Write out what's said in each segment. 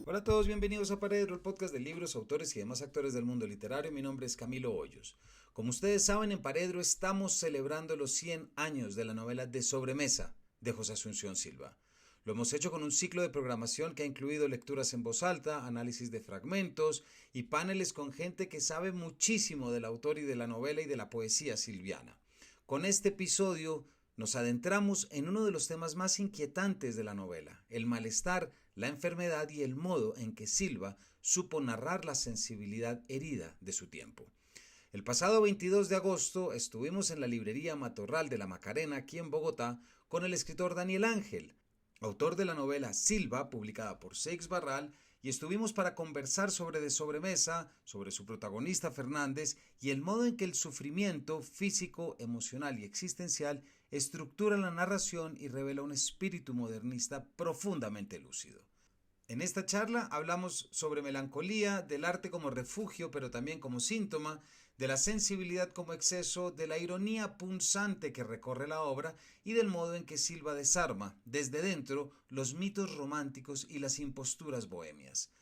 Hola a todos, bienvenidos a Paredro, el podcast de libros, autores y demás actores del mundo literario. Mi nombre es Camilo Hoyos. Como ustedes saben, en Paredro estamos celebrando los 100 años de la novela De Sobremesa de José Asunción Silva. Lo hemos hecho con un ciclo de programación que ha incluido lecturas en voz alta, análisis de fragmentos y paneles con gente que sabe muchísimo del autor y de la novela y de la poesía silviana. Con este episodio nos adentramos en uno de los temas más inquietantes de la novela, el malestar, la enfermedad y el modo en que Silva supo narrar la sensibilidad herida de su tiempo. El pasado 22 de agosto estuvimos en la librería Matorral de la Macarena, aquí en Bogotá, con el escritor Daniel Ángel, autor de la novela Silva, publicada por Seix Barral, y estuvimos para conversar sobre De Sobremesa, sobre su protagonista Fernández y el modo en que el sufrimiento físico, emocional y existencial estructura la narración y revela un espíritu modernista profundamente lúcido. En esta charla hablamos sobre melancolía, del arte como refugio pero también como síntoma, de la sensibilidad como exceso, de la ironía punzante que recorre la obra y del modo en que Silva desarma, desde dentro, los mitos románticos y las imposturas bohemias.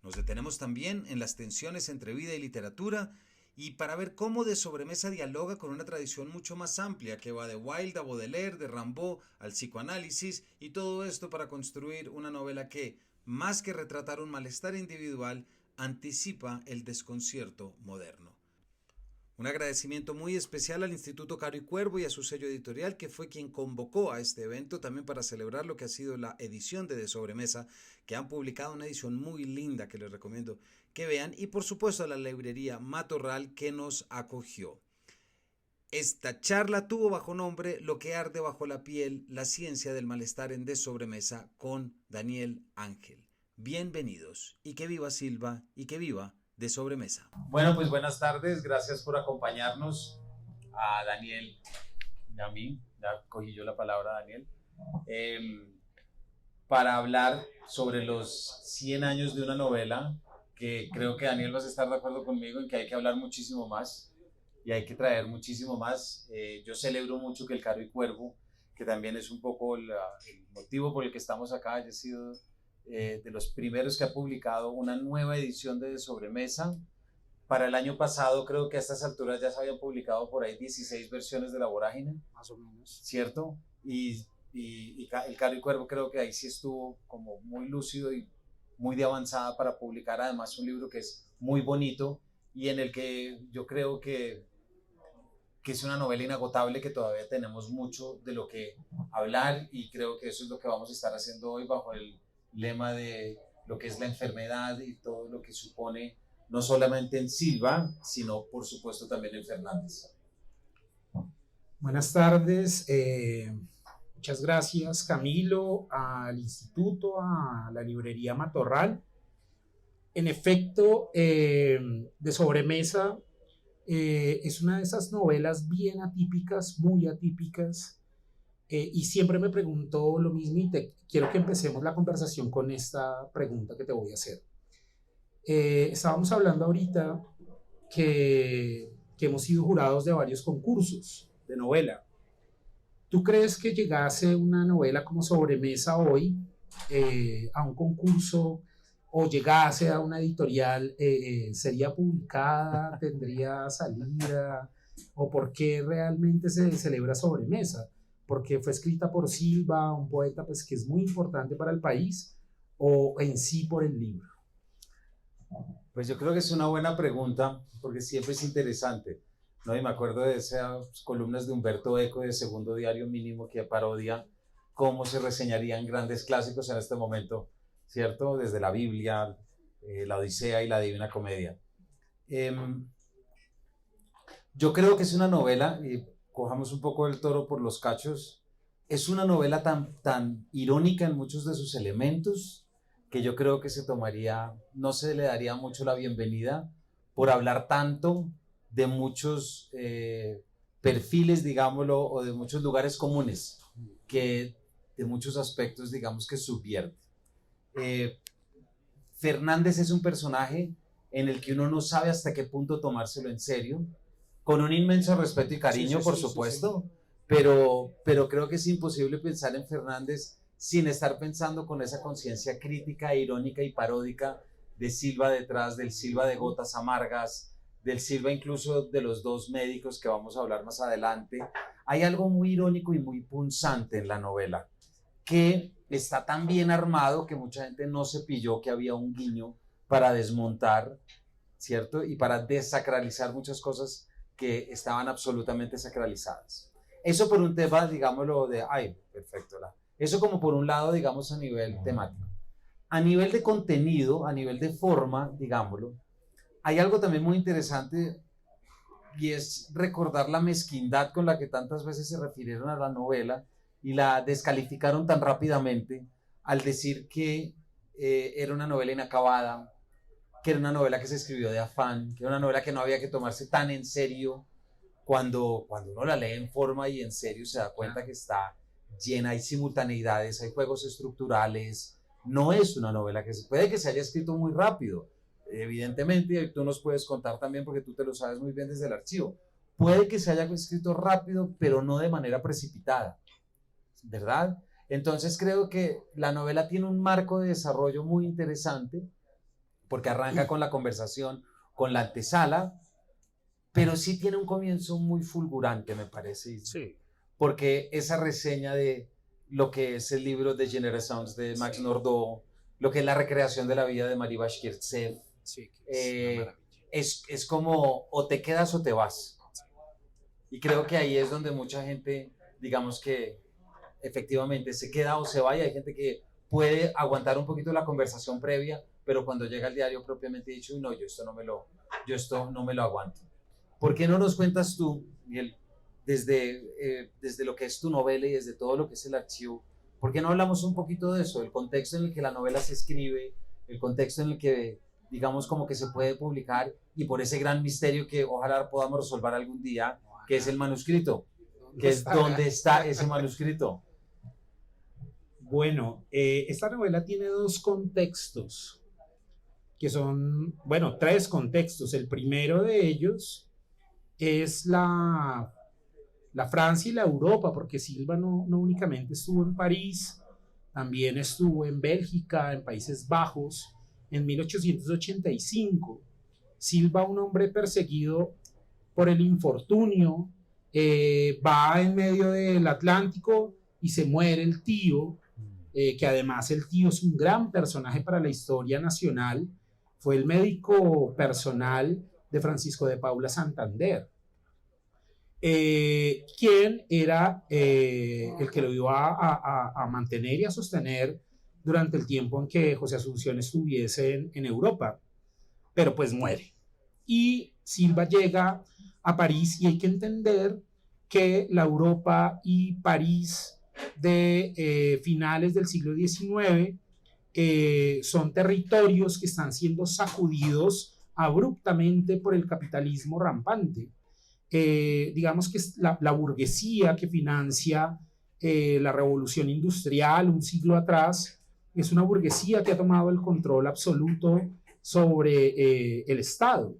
Nos detenemos también en las tensiones entre vida y literatura y para ver cómo De Sobremesa dialoga con una tradición mucho más amplia que va de Wilde a Baudelaire, de Rimbaud al psicoanálisis, y todo esto para construir una novela que, más que retratar un malestar individual, anticipa el desconcierto moderno. Un agradecimiento muy especial al Instituto Caro y Cuervo y a su sello editorial, que fue quien convocó a este evento también para celebrar lo que ha sido la edición de Sobremesa, que han publicado una edición muy linda que les recomiendo que vean, y por supuesto a la librería Matorral que nos acogió. Esta charla tuvo bajo nombre Lo que arde bajo la piel, la ciencia del malestar en De Sobremesa, con Daniel Ángel. Bienvenidos, y que viva Silva y que viva De Sobremesa. Bueno, pues buenas tardes, gracias por acompañarnos, a Daniel y a mí, ya cogí yo la palabra, Daniel, para hablar sobre los 100 años de una novela que creo que Daniel vas a estar de acuerdo conmigo en que hay que hablar muchísimo más y hay que traer muchísimo más. Yo celebro mucho que el Caro y Cuervo, que también es un poco el motivo por el que estamos acá, haya sido de los primeros que ha publicado una nueva edición de Sobremesa. Para el año pasado creo que a estas alturas ya se habían publicado por ahí 16 versiones de La Vorágine. Más o menos. ¿Cierto? Y el Caro y Cuervo creo que ahí sí estuvo como muy lúcido y muy de avanzada para publicar además un libro que es muy bonito y en el que yo creo que es una novela inagotable, que todavía tenemos mucho de lo que hablar, y creo que eso es lo que vamos a estar haciendo hoy bajo el lema de lo que es la enfermedad y todo lo que supone, no solamente en Silva, sino por supuesto también en Fernández. Buenas tardes, muchas gracias Camilo, al instituto, a la librería Matorral. En efecto, De Sobremesa es una de esas novelas bien atípicas, muy atípicas, y siempre me pregunto lo mismo y quiero que empecemos la conversación con esta pregunta que te voy a hacer. Estábamos hablando ahorita que hemos sido jurados de varios concursos de novela. ¿Tú crees que llegase una novela como Sobremesa hoy a un concurso o llegase a una editorial, sería publicada, tendría salida? ¿O por qué realmente se celebra Sobremesa? ¿Porque fue escrita por Silva, un poeta pues, que es muy importante para el país, o en sí por el libro? Pues yo creo que es una buena pregunta, porque siempre es interesante, ¿no? Y me acuerdo de esas columnas de Humberto Eco de Segundo Diario Mínimo, que parodia cómo se reseñarían grandes clásicos en este momento, ¿cierto? Desde la Biblia, la Odisea y la Divina Comedia. Yo creo que es una novela, y cojamos un poco el toro por los cachos, es una novela tan irónica en muchos de sus elementos, que yo creo que no se le daría mucho la bienvenida por hablar tanto de muchos perfiles, digámoslo, o de muchos lugares comunes, que de muchos aspectos, digamos, que subvierte. Fernández es un personaje en el que uno no sabe hasta qué punto tomárselo en serio, con un inmenso respeto y cariño, por supuesto, pero creo que es imposible pensar en Fernández sin estar pensando con esa conciencia crítica, irónica y paródica de Silva detrás, del Silva de Gotas Amargas, del Silva incluso de los dos médicos que vamos a hablar más adelante. Hay algo muy irónico y muy punzante en la novela, que está tan bien armado que mucha gente no se pilló que había un guiño para desmontar, ¿cierto? Y para desacralizar muchas cosas que estaban absolutamente sacralizadas. Eso por un tema, digámoslo, eso como por un lado, digamos, a nivel temático. A nivel de contenido, a nivel de forma, digámoslo, hay algo también muy interesante y es recordar la mezquindad con la que tantas veces se refirieron a la novela y la descalificaron tan rápidamente al decir que era una novela inacabada, que era una novela que se escribió de afán, que era una novela que no había que tomarse tan en serio. Cuando uno la lee en forma y en serio se da cuenta que está llena, hay simultaneidades, hay juegos estructurales. No es una novela puede que se haya escrito muy rápido, evidentemente, y tú nos puedes contar también porque tú te lo sabes muy bien desde el archivo. Puede que se haya escrito rápido, pero no de manera precipitada, ¿verdad? Entonces creo que la novela tiene un marco de desarrollo muy interesante, porque arranca con la conversación, con la antesala, pero sí tiene un comienzo muy fulgurante, me parece. Sí. Porque esa reseña de lo que es el libro de Generations de Max Nordau, lo que es la recreación de la vida de Marie Bashkirtsev, es como o te quedas o te vas. Y creo que ahí es donde mucha gente, digamos que efectivamente se queda o se va, y hay gente que puede aguantar un poquito la conversación previa, pero cuando llega el diario propiamente dicho, no, yo esto no me lo aguanto. ¿Por qué no nos cuentas tú, Miguel, desde lo que es tu novela y desde todo lo que es el archivo, por qué no hablamos un poquito de eso, el contexto en el que la novela se escribe, el contexto en el que, digamos, como que se puede publicar, y por ese gran misterio que ojalá podamos resolver algún día, que es el manuscrito, que es dónde está ese manuscrito? Bueno, esta novela tiene dos contextos, que son, bueno, tres contextos. El primero de ellos es la Francia y la Europa, porque Silva no únicamente estuvo en París, también estuvo en Bélgica, en Países Bajos, en 1885. Silva, un hombre perseguido por el infortunio, va en medio del Atlántico y se muere el tío, que además el tío es un gran personaje para la historia nacional. Fue el médico personal de Francisco de Paula Santander, quien era el que lo iba a mantener y a sostener durante el tiempo en que José Asunción estuviese en Europa, pero pues muere. Y Silva llega a París, y hay que entender que la Europa y París de finales del siglo XIX son territorios que están siendo sacudidos abruptamente por el capitalismo rampante. Digamos que es la burguesía que financia la revolución industrial un siglo atrás, es una burguesía que ha tomado el control absoluto sobre el Estado.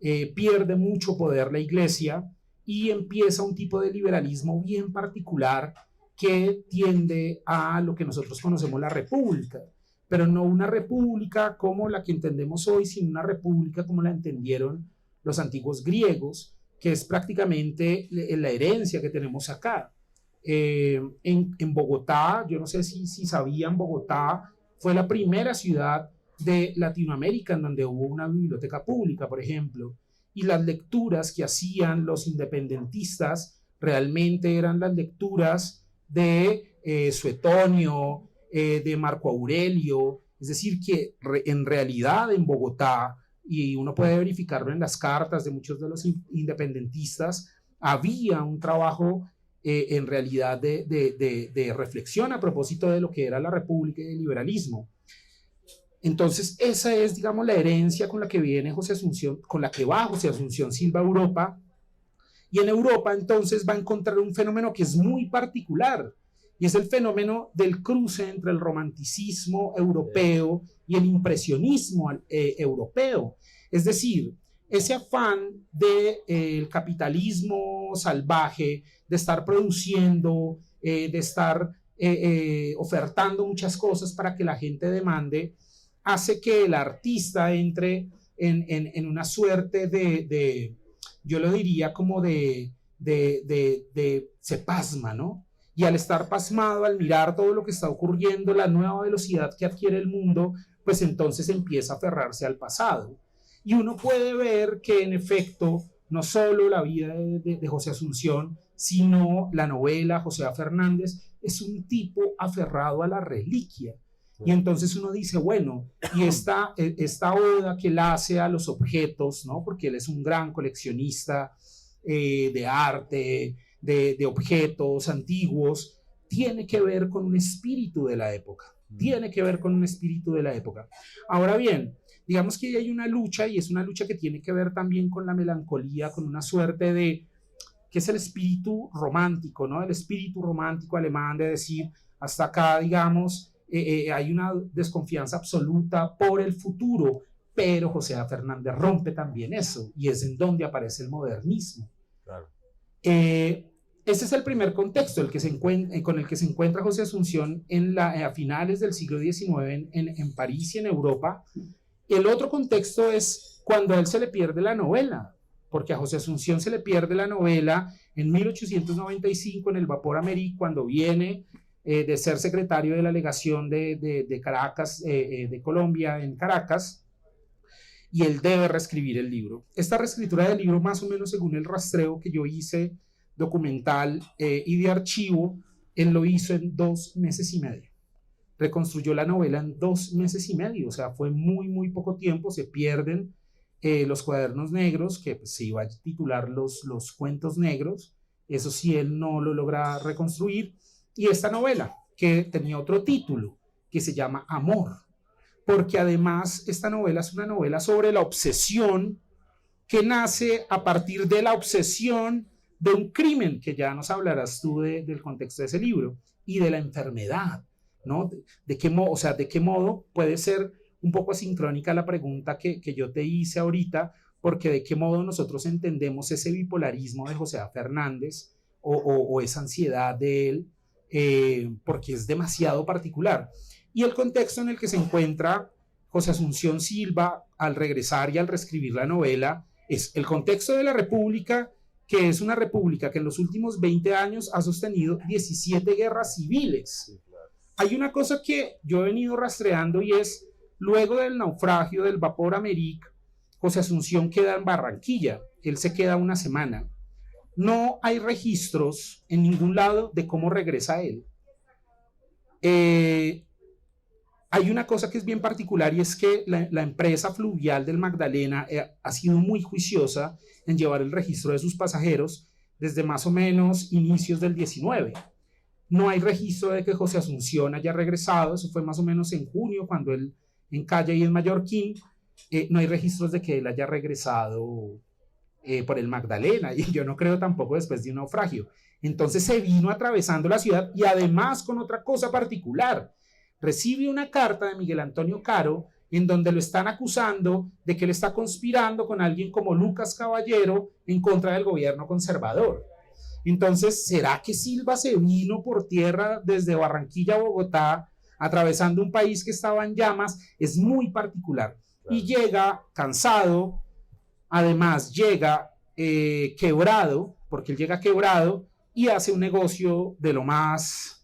Pierde mucho poder la Iglesia y empieza un tipo de liberalismo bien particular que tiende a lo que nosotros conocemos la república, pero no una república como la que entendemos hoy, sino una república como la entendieron los antiguos griegos, que es prácticamente la herencia que tenemos acá. En Bogotá, yo no sé si sabían, Bogotá fue la primera ciudad de Latinoamérica en donde hubo una biblioteca pública, por ejemplo, y las lecturas que hacían los independentistas realmente eran las lecturas de Suetonio, de Marco Aurelio, es decir, que en realidad en Bogotá, y uno puede verificarlo en las cartas de muchos de los independentistas, había un trabajo en realidad de reflexión a propósito de lo que era la república y el liberalismo. Entonces esa es, digamos, la herencia con la que viene José Asunción, con la que va José Asunción Silva a Europa, y en Europa entonces va a encontrar un fenómeno que es muy particular, y es el fenómeno del cruce entre el romanticismo europeo y el impresionismo europeo. Es decir, ese afán del capitalismo salvaje, de estar produciendo, de estar ofertando muchas cosas para que la gente demande, hace que el artista entre en una suerte yo lo diría como se pasma, ¿no? Y al estar pasmado, al mirar todo lo que está ocurriendo, la nueva velocidad que adquiere el mundo, pues entonces empieza a aferrarse al pasado. Y uno puede ver que en efecto, no solo la vida de José Asunción, sino la novela José Fernández, es un tipo aferrado a la reliquia. Y entonces uno dice, bueno, y esta oda que él hace a los objetos, ¿no? Porque él es un gran coleccionista de arte, de objetos antiguos, tiene que ver con un espíritu de la época. Tiene que ver con un espíritu de la época. Ahora bien, digamos que hay una lucha, y es una lucha que tiene que ver también con la melancolía, con una suerte que es el espíritu romántico, ¿no? El espíritu romántico alemán de decir, hasta acá, digamos, hay una desconfianza absoluta por el futuro, pero José A. Fernández rompe también eso, y es en donde aparece el modernismo. Claro. Ese es el primer contexto con el que se encuentra José Asunción a finales del siglo XIX en París y en Europa. El otro contexto es cuando a él se le pierde la novela, porque a José Asunción se le pierde la novela en 1895 en el Vapor Amérique, cuando viene de ser secretario de la legación de Caracas, de Colombia en Caracas, y él debe reescribir el libro. Esta reescritura del libro, más o menos según el rastreo que yo hice, documental y de archivo, él lo hizo en 2 meses y medio. Reconstruyó la novela en 2 meses y medio, o sea, fue muy, muy poco tiempo. Se pierden los cuadernos negros, que pues, se iba a titular los cuentos negros, eso sí, él no lo logra reconstruir. Y esta novela, que tenía otro título, que se llama Amor, porque además esta novela es una novela sobre la obsesión que nace a partir de la obsesión de un crimen, que ya nos hablarás tú del contexto de ese libro, y de la enfermedad, ¿no? ¿De qué modo puede ser un poco asincrónica la pregunta que yo te hice ahorita? Porque de qué modo nosotros entendemos ese bipolarismo de José A. Fernández o esa ansiedad de él, porque es demasiado particular. Y el contexto en el que se encuentra José Asunción Silva al regresar y al reescribir la novela es el contexto de la República, que es una república que en los últimos 20 años ha sostenido 17 guerras civiles. Hay una cosa que yo he venido rastreando, y es, luego del naufragio del Vapor Amérique, José Asunción queda en Barranquilla, él se queda una semana. No hay registros en ningún lado de cómo regresa él. Hay una cosa que es bien particular, y es que la empresa fluvial del Magdalena ha sido muy juiciosa en llevar el registro de sus pasajeros desde más o menos inicios del 19. No hay registro de que José Asunción haya regresado, eso fue más o menos en junio, cuando él encalla ahí en Mallorquín. No hay registros de que él haya regresado por el Magdalena, y yo no creo tampoco después de un naufragio. Entonces se vino atravesando la ciudad, y además con otra cosa particular. Recibe una carta de Miguel Antonio Caro en donde lo están acusando de que él está conspirando con alguien como Lucas Caballero en contra del gobierno conservador. Entonces, ¿será que Silva se vino por tierra desde Barranquilla a Bogotá, atravesando un país que estaba en llamas? Es muy particular. Claro. Y llega cansado, además llega quebrado, porque él llega quebrado y hace un negocio de lo más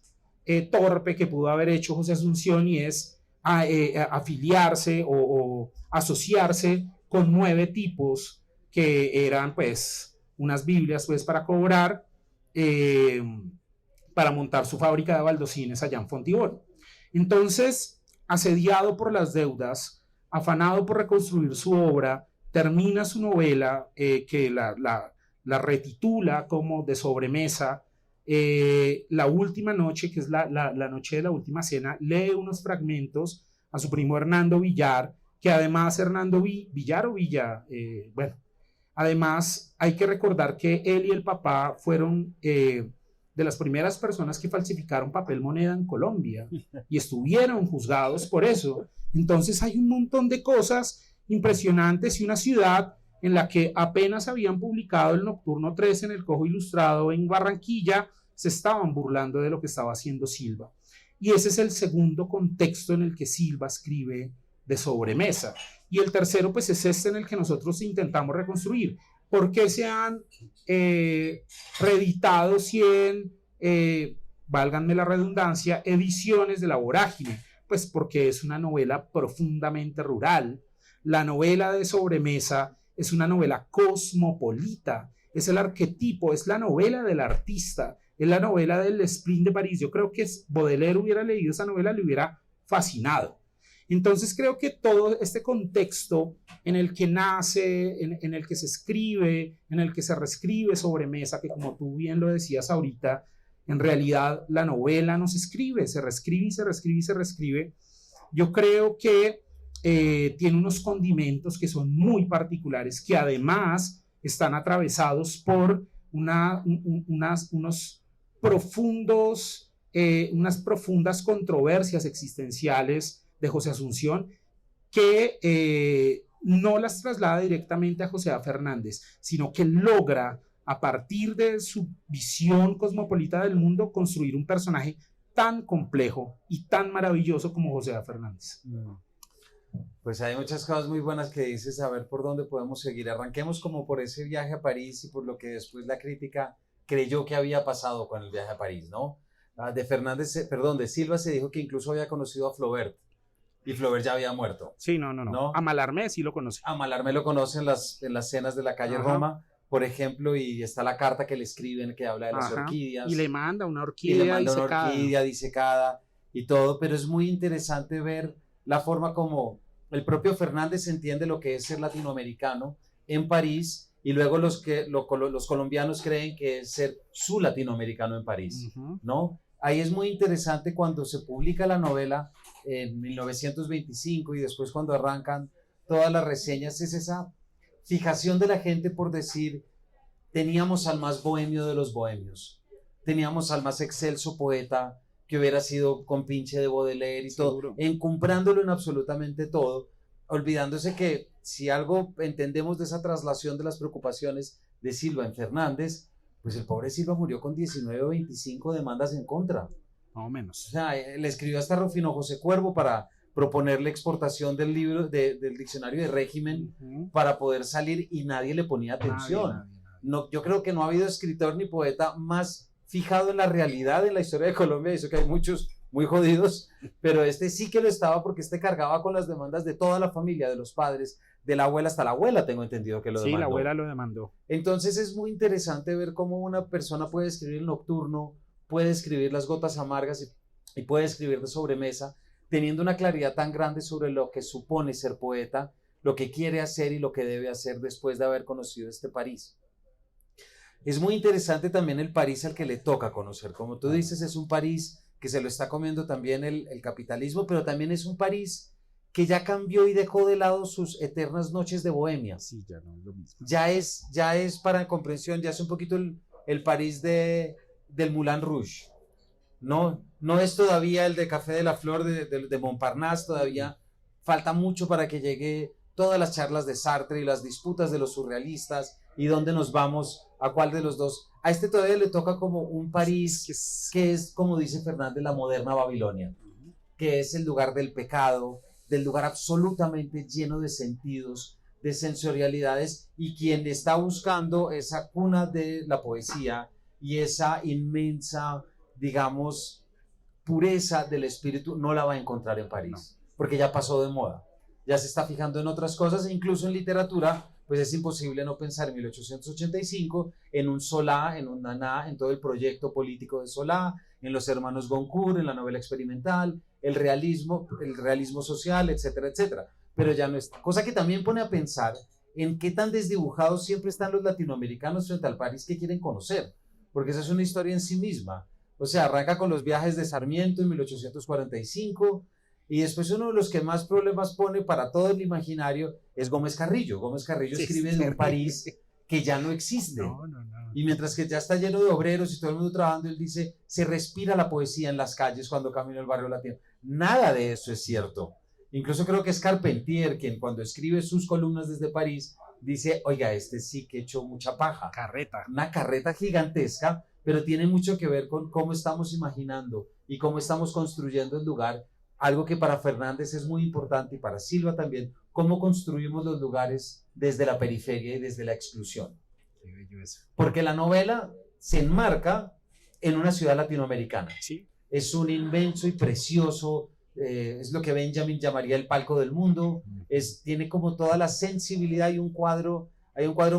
torpe que pudo haber hecho José Asunción, y es afiliarse o asociarse con 9 tipos que eran pues unas Biblias pues para cobrar, para montar su fábrica de baldosines allá en Fontibón. Entonces, asediado por las deudas, afanado por reconstruir su obra, termina su novela, que la retitula como De sobremesa, La última noche, que es la noche de la última cena. Lee unos fragmentos a su primo Hernando Villar, que además Hernando Villar o Villa, además hay que recordar que él y el papá fueron de las primeras personas que falsificaron papel moneda en Colombia y estuvieron juzgados por eso. Entonces hay un montón de cosas impresionantes y una ciudad en la que apenas habían publicado el Nocturno 3 en el Cojo Ilustrado en Barranquilla, se estaban burlando de lo que estaba haciendo Silva. Y ese es el segundo contexto en el que Silva escribe de Sobremesa. Y el tercero, pues, es este en el que nosotros intentamos reconstruir. ¿Por qué se han reeditado 100, válganme la redundancia, ediciones de La Vorágine? Pues porque es una novela profundamente rural. La novela de Sobremesa es una novela cosmopolita, es el arquetipo, es la novela del artista, es la novela del Spleen de París. Yo creo que Baudelaire hubiera leído esa novela, le hubiera fascinado. Entonces creo que todo este contexto en el que nace, en el que se escribe, en el que se reescribe Sobremesa, que como tú bien lo decías ahorita, en realidad la novela no se escribe, se reescribe y se reescribe y se reescribe. Yo creo que tiene unos condimentos que son muy particulares, que además están atravesados por unas profundas controversias existenciales de José Asunción, que no las traslada directamente a José A. Fernández, sino que logra, a partir de su visión cosmopolita del mundo, construir un personaje tan complejo y tan maravilloso como José A. Fernández. Pues hay muchas cosas muy buenas que dices, a ver por dónde podemos seguir. Arranquemos como por ese viaje a París y por lo que después la crítica creyó que había pasado con el viaje a París, ¿no? De Silva se dijo que incluso había conocido a Flaubert, y Flaubert ya había muerto. Sí, no. A Mallarmé sí lo conoce. A Mallarmé lo conoce en las cenas de la calle Roma, por ejemplo, y está la carta que le escriben que habla de las orquídeas. Y le manda una orquídea disecada y todo, pero es muy interesante ver la forma como el propio Fernández entiende lo que es ser latinoamericano en París, y luego los colombianos creen que es ser su latinoamericano en París, ¿no? Ahí es muy interesante cuando se publica la novela en 1925 y después cuando arrancan todas las reseñas, es esa fijación de la gente por decir, teníamos al más bohemio de los bohemios, teníamos al más excelso poeta que hubiera sido compinche de Baudelaire y todo, encumbrándolo en absolutamente todo, olvidándose que si algo entendemos de esa traslación de las preocupaciones de Silva en Fernández, pues el pobre Silva murió con 19 o 25 demandas en contra. Más o menos. O sea, le escribió hasta Rufino José Cuervo para proponerle exportación del libro, del diccionario de régimen, para poder salir, y nadie le ponía atención. Nadie. No, yo creo que no ha habido escritor ni poeta más fijado en la realidad en la historia de Colombia, y eso que hay muchos muy jodidos, pero este sí que lo estaba, porque este cargaba con las demandas de toda la familia, de los padres, de la abuela, hasta la abuela tengo entendido que lo demandó. Sí, la abuela lo demandó. Entonces es muy interesante ver cómo una persona puede escribir El Nocturno, puede escribir Las Gotas Amargas y puede escribir de Sobremesa, teniendo una claridad tan grande sobre lo que supone ser poeta, lo que quiere hacer y lo que debe hacer después de haber conocido este París. Es muy interesante también el París al que le toca conocer. Como tú dices, es un París que se lo está comiendo también el capitalismo, pero también es un París que ya cambió y dejó de lado sus eternas noches de bohemia. Sí, ya no es lo mismo. Ya es para comprensión, ya es un poquito el París del Moulin Rouge. No es todavía el de Café de la Flor de Montparnasse, todavía falta mucho para que llegue todas las charlas de Sartre y las disputas de los surrealistas y dónde nos vamos, a cuál de los dos. A este todavía le toca como un París que es, como dice Fernández, la moderna Babilonia, que es el lugar del pecado, del lugar absolutamente lleno de sentidos, de sensorialidades, y quien está buscando esa cuna de la poesía y esa inmensa, digamos, pureza del espíritu, no la va a encontrar en París, porque ya pasó de moda, ya se está fijando en otras cosas, e incluso en literatura, pues es imposible no pensar en 1885, en un Solá, en un Naná, en todo el proyecto político de Solá, en los hermanos Goncourt, en la novela experimental, el realismo social, etcétera, etcétera. Pero ya no es, cosa que también pone a pensar en qué tan desdibujados siempre están los latinoamericanos frente al París que quieren conocer, porque esa es una historia en sí misma. O sea, arranca con los viajes de Sarmiento en 1845, y después uno de los que más problemas pone para todo el imaginario es Gómez Carrillo. Gómez Carrillo escribe de un París que ya no existe. No. Y mientras que ya está lleno de obreros y todo el mundo trabajando, él dice, se respira la poesía en las calles cuando camino el barrio latino. Nada de eso es cierto. Incluso creo que es Carpentier quien cuando escribe sus columnas desde París dice, oiga, este sí que echó mucha paja. Carreta. Una carreta gigantesca, pero tiene mucho que ver con cómo estamos imaginando y cómo estamos construyendo el lugar. Algo que para Fernández es muy importante y para Silva también, cómo construimos los lugares desde la periferia y desde la exclusión. Qué bello eso. Porque la novela se enmarca en una ciudad latinoamericana. Sí. Es un inmenso y precioso, es lo que Benjamin llamaría el palco del mundo, tiene como toda la sensibilidad. Hay un cuadro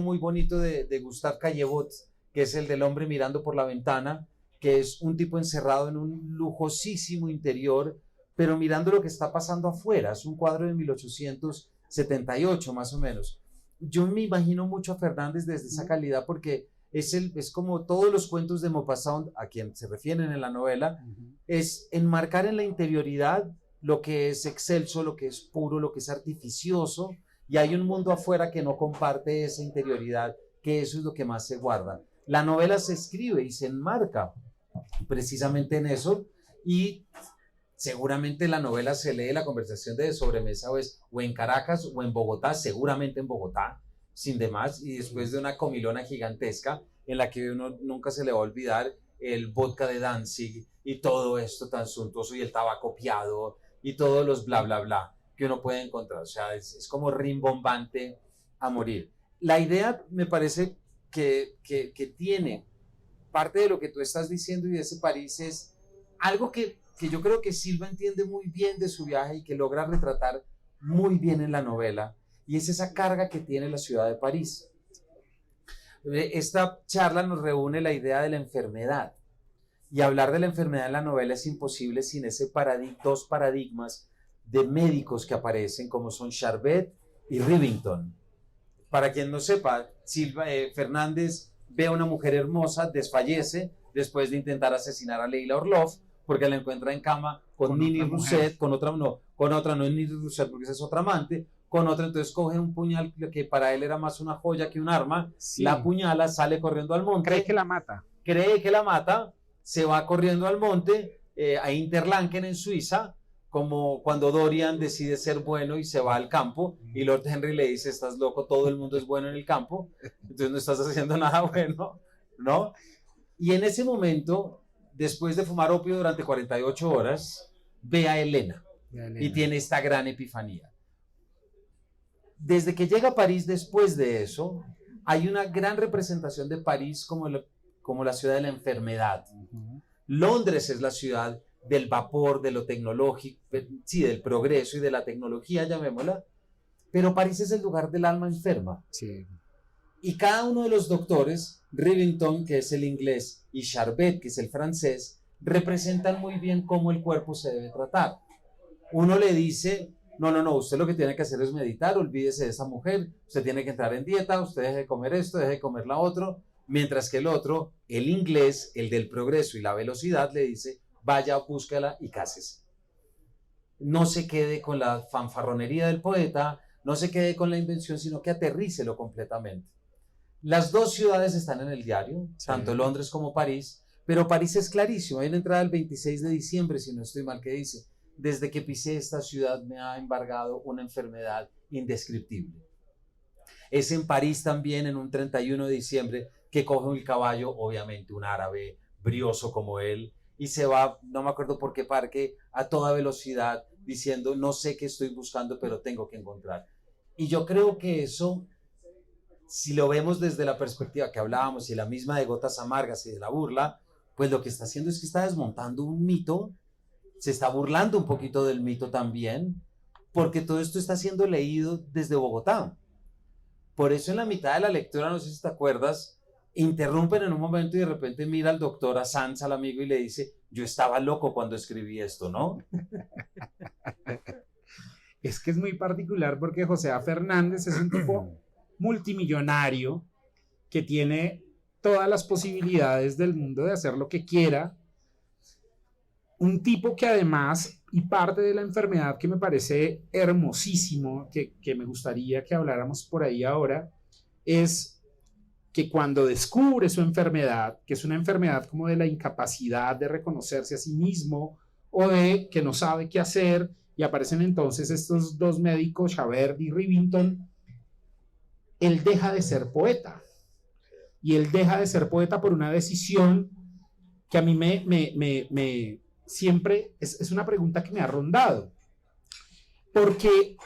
muy bonito de Gustave Caillebotte, que es el del hombre mirando por la ventana, que es un tipo encerrado en un lujosísimo interior, pero mirando lo que está pasando afuera. Es un cuadro de 1878 más o menos. Yo me imagino mucho a Fernández desde esa calidad porque es como todos los cuentos de Maupassant, a quien se refieren en la novela, es enmarcar en la interioridad lo que es excelso, lo que es puro, lo que es artificioso, y hay un mundo afuera que no comparte esa interioridad, que eso es lo que más se guarda. La novela se escribe y se enmarca precisamente en eso, y seguramente la novela se lee, la conversación de sobremesa o en Caracas o en Bogotá, seguramente en Bogotá, sin demás, y después de una comilona gigantesca en la que uno nunca se le va a olvidar el vodka de Danzig y todo esto tan suntuoso y el tabaco piado y todos los bla bla bla que uno puede encontrar. O sea, es como rimbombante a morir. La idea me parece que tiene parte de lo que tú estás diciendo y de ese París es algo que yo creo que Silva entiende muy bien de su viaje y que logra retratar muy bien en la novela, y es esa carga que tiene la ciudad de París. Esta charla nos reúne la idea de la enfermedad, y hablar de la enfermedad en la novela es imposible sin dos paradigmas de médicos que aparecen, como son Charvet y Rivington. Para quien no sepa, Fernández ve a una mujer hermosa, desfallece después de intentar asesinar a Leila Orlov, porque la encuentra en cama con Nini Rousset, con otra no es Nini Rousset porque esa es otra amante, con otra. Entonces coge un puñal que para él era más una joya que un arma, sí. La apuñala, sale corriendo al monte. Cree que la mata, se va corriendo al monte, a Interlaken en Suiza, como cuando Dorian decide ser bueno y se va al campo, y Lord Henry le dice, estás loco, todo el mundo es bueno en el campo, entonces no estás haciendo nada bueno, ¿no? Y en ese momento, después de fumar opio durante 48 horas, ve a Elena y tiene esta gran epifanía. Desde que llega a París después de eso, hay una gran representación de París como la ciudad de la enfermedad. Londres es la ciudad del vapor, de lo tecnológico, sí, del progreso y de la tecnología, llamémosla, pero París es el lugar del alma enferma. Sí. Y cada uno de los doctores, Rivington, que es el inglés, y Charvet, que es el francés, representan muy bien cómo el cuerpo se debe tratar. Uno le dice, no, usted lo que tiene que hacer es meditar, olvídese de esa mujer, usted tiene que entrar en dieta, usted deje de comer esto, deje de comer la otro, mientras que el otro, el inglés, el del progreso y la velocidad, le dice, vaya, búsquela y cásese. No se quede con la fanfarronería del poeta, no se quede con la invención, sino que aterrícelo completamente. Las dos ciudades están en el diario, sí, tanto Londres como París, pero París es clarísimo. Hay una entrada el 26 de diciembre, si no estoy mal, que dice, desde que pisé esta ciudad me ha embargado una enfermedad indescriptible. Es en París también, en un 31 de diciembre, que coge un caballo, obviamente un árabe brioso como él, y se va, no me acuerdo por qué parque, a toda velocidad, diciendo, no sé qué estoy buscando, pero tengo que encontrar. Y yo creo que eso, si lo vemos desde la perspectiva que hablábamos y la misma de Gotas Amargas y de la burla, pues lo que está haciendo es que está desmontando un mito, se está burlando un poquito del mito también, porque todo esto está siendo leído desde Bogotá. Por eso en la mitad de la lectura, no sé si te acuerdas, interrumpen en un momento y de repente mira al doctor, a Sanz, al amigo, y le dice, yo estaba loco cuando escribí esto, ¿no? Es que es muy particular porque José A. Fernández es un tipo multimillonario que tiene todas las posibilidades del mundo de hacer lo que quiera. Un tipo que además, y parte de la enfermedad que me parece hermosísimo, que me gustaría que habláramos por ahí ahora, es que cuando descubre su enfermedad, que es una enfermedad como de la incapacidad de reconocerse a sí mismo o de que no sabe qué hacer, y aparecen entonces estos dos médicos, Chabert y Rivington, él deja de ser poeta. Y él deja de ser poeta por una decisión que a mí siempre es una pregunta que me ha rondado. Porque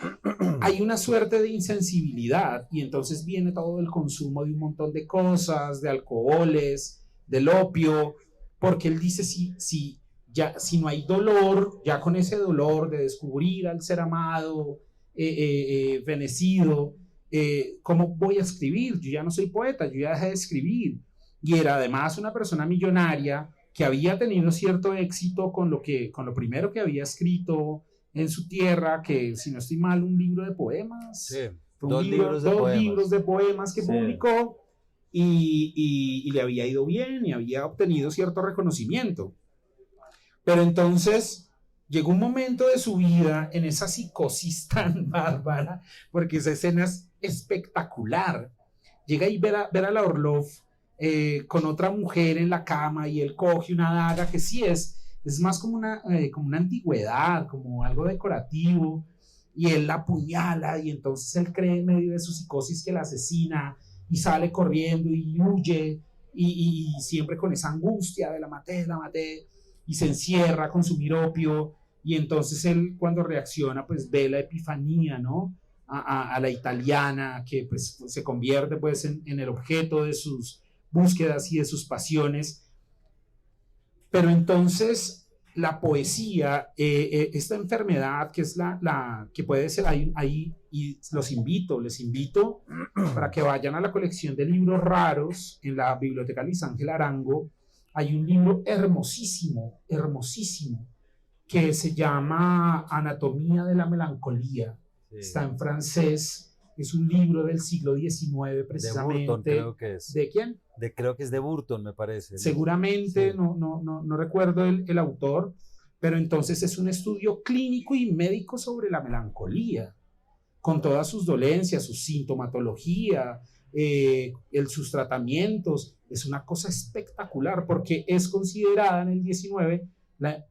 hay una suerte de insensibilidad y entonces viene todo el consumo de un montón de cosas, de alcoholes, del opio, porque él dice, si no hay dolor, ya con ese dolor de descubrir al ser amado, fenecido, ¿cómo voy a escribir? Yo ya no soy poeta, yo ya dejé de escribir. Y era además una persona millonaria que había tenido cierto éxito con lo primero que había escrito en su tierra, que si no estoy mal, un libro de poemas. Sí, dos libros de poemas que publicó y le había ido bien y había obtenido cierto reconocimiento. Pero entonces llegó un momento de su vida en esa psicosis tan bárbara, porque esa escena es espectacular. Llega y ver a la Orlov con otra mujer en la cama y él coge una daga que sí es más como una antigüedad, como algo decorativo, y él la apuñala y entonces él cree en medio de su psicosis que la asesina y sale corriendo y huye y siempre con esa angustia de la maté, y se encierra a consumir opio, y entonces él cuando reacciona pues ve la epifanía, ¿no? A la italiana que pues se convierte pues en el objeto de sus búsquedas y de sus pasiones. Pero entonces la poesía, esta enfermedad que es la que puede ser ahí, y les invito para que vayan a la colección de libros raros en la Biblioteca Luis Ángel Arango. Hay un libro hermosísimo, que se llama Anatomía de la Melancolía. Sí. Está en francés. Es un libro del siglo XIX, precisamente. De Burton, creo que es. ¿De quién? Creo que es de Burton, me parece. Seguramente, sí. No recuerdo el autor, pero entonces es un estudio clínico y médico sobre la melancolía, con todas sus dolencias, su sintomatología, sus tratamientos. Es una cosa espectacular porque es considerada en el 19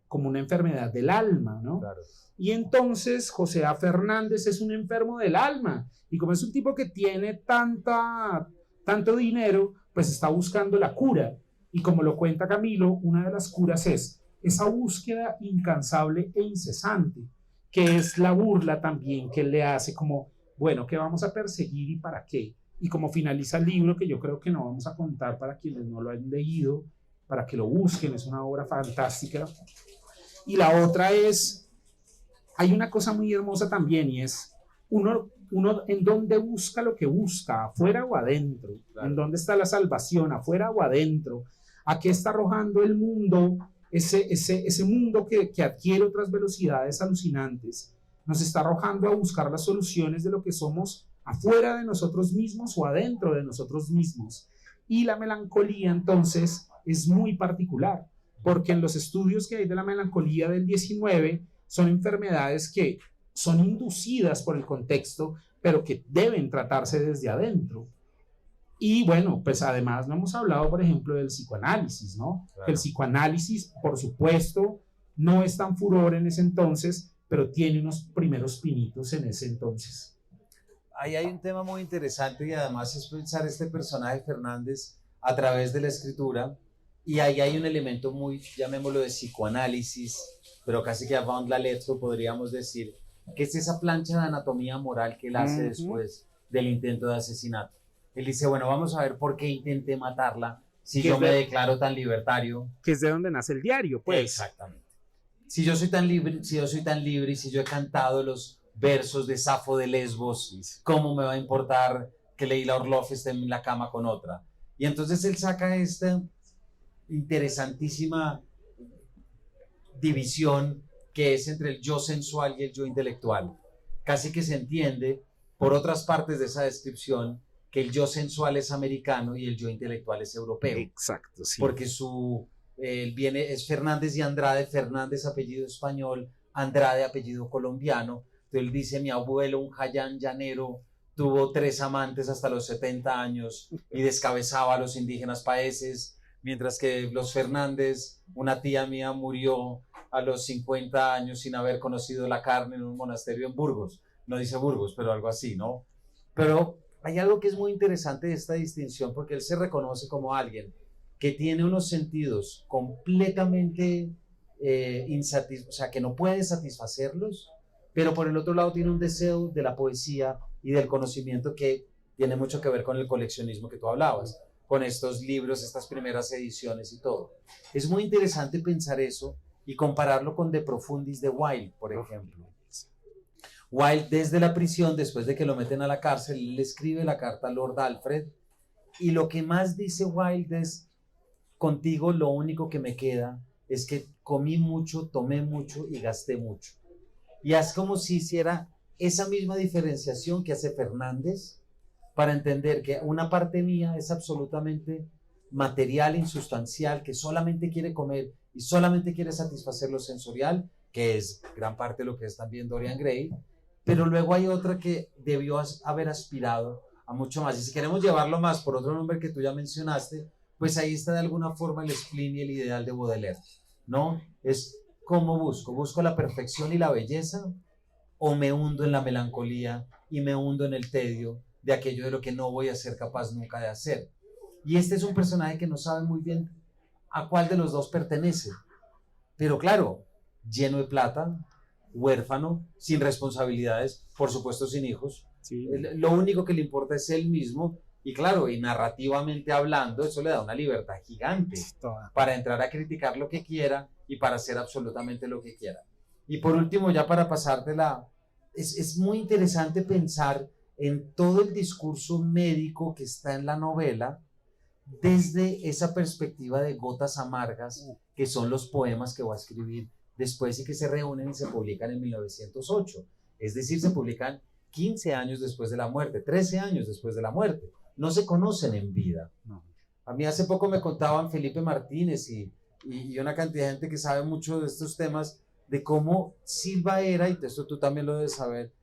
como una enfermedad del alma, ¿no? Claro. Y entonces José A. Fernández es un enfermo del alma, y como es un tipo que tiene tanto dinero, pues está buscando la cura, y como lo cuenta Camilo, una de las curas es esa búsqueda incansable e incesante, que es la burla también que él le hace como, bueno, ¿qué vamos a perseguir y para qué? Y como finaliza el libro, que yo creo que no vamos a contar para quienes no lo han leído, para que lo busquen, es una obra fantástica. Y la otra es, hay una cosa muy hermosa también, y es uno en dónde busca lo que busca, afuera o adentro. Claro. En dónde está la salvación, afuera o adentro. ¿A qué está arrojando el mundo, ese mundo que adquiere otras velocidades alucinantes? Nos está arrojando a buscar las soluciones de lo que somos afuera de nosotros mismos o adentro de nosotros mismos. Y la melancolía entonces es muy particular, porque en los estudios que hay de la melancolía del 19 son enfermedades que son inducidas por el contexto, pero que deben tratarse desde adentro. Y bueno, pues además no hemos hablado, por ejemplo, del psicoanálisis, ¿no? Claro. El psicoanálisis, por supuesto, no es tan furor en ese entonces, pero tiene unos primeros pinitos en ese entonces. Ahí hay un tema muy interesante y además es pensar este personaje Fernández a través de la escritura, y ahí hay un elemento muy, llamémoslo de psicoanálisis, pero casi que avant la lettre podríamos decir, que es esa plancha de anatomía moral que él hace después del intento de asesinato. Él dice, bueno, vamos a ver por qué intenté matarla si yo me declaro tan libertario. Que es de donde nace el diario, pues. Exactamente. Si yo soy tan libre y si yo he cantado los versos de Safo de Lesbos, ¿cómo me va a importar que Leila Orlov esté en la cama con otra? Y entonces él saca esta interesantísima división que es entre el yo sensual y el yo intelectual. Casi que se entiende por otras partes de esa descripción que el yo sensual es americano y el yo intelectual es europeo. Exacto, sí. Porque es Fernández y Andrade, Fernández apellido español, Andrade apellido colombiano. Entonces él dice, mi abuelo, un jayán llanero, tuvo 3 amantes hasta los 70 años y descabezaba a los indígenas paeses, mientras que los Fernández, una tía mía, murió a los 50 años sin haber conocido la carne en un monasterio en Burgos. No dice Burgos, pero algo así, ¿no? Pero hay algo que es muy interesante de esta distinción, porque él se reconoce como alguien que tiene unos sentidos completamente o sea, que no puede satisfacerlos, pero por el otro lado tiene un deseo de la poesía y del conocimiento que tiene mucho que ver con el coleccionismo que tú hablabas, con estos libros, estas primeras ediciones y todo. Es muy interesante pensar eso y compararlo con De Profundis de Wilde, por ejemplo. Wilde, desde la prisión, después de que lo meten a la cárcel, le escribe la carta a Lord Alfred, y lo que más dice Wilde es: contigo lo único que me queda es que comí mucho, tomé mucho y gasté mucho. Y es como si hiciera esa misma diferenciación que hace Fernández para entender que una parte mía es absolutamente material, insustancial, que solamente quiere comer y solamente quiere satisfacer lo sensorial, que es gran parte de lo que es también Dorian Gray, pero luego hay otra que debió haber aspirado a mucho más. Y si queremos llevarlo más por otro nombre que tú ya mencionaste, pues ahí está de alguna forma el spleen y el ideal de Baudelaire, ¿no? Es cómo busco la perfección y la belleza, o me hundo en la melancolía y me hundo en el tedio de aquello de lo que no voy a ser capaz nunca de hacer. Y este es un personaje que no sabe muy bien a cuál de los dos pertenece, pero claro, lleno de plata, huérfano, sin responsabilidades, por supuesto sin hijos. Sí. Lo único que le importa es él mismo, y claro, y narrativamente hablando, eso le da una libertad gigante para entrar a criticar lo que quiera y para hacer absolutamente lo que quiera. Y por último, ya para pasártela, es muy interesante pensar en todo el discurso médico que está en la novela desde esa perspectiva de Gotas Amargas, que son los poemas que va a escribir después y que se reúnen y se publican en 1908. Es decir, se publican 15 años después de la muerte, 13 años después de la muerte. No se conocen en vida. No. A mí hace poco me contaban Felipe Martínez y una cantidad de gente que sabe mucho de estos temas, de cómo Silva era, y esto tú también lo debes saber,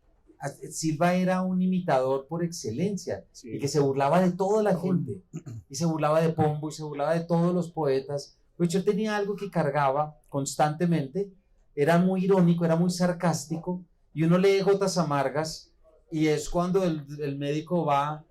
Silva era un imitador por excelencia, sí, y que se burlaba de toda la gente, y se burlaba de Pombo, y se burlaba de todos los poetas. Pues yo tenía algo que cargaba constantemente, era muy irónico, era muy sarcástico, y uno lee Gotas Amargas, y es cuando el médico va,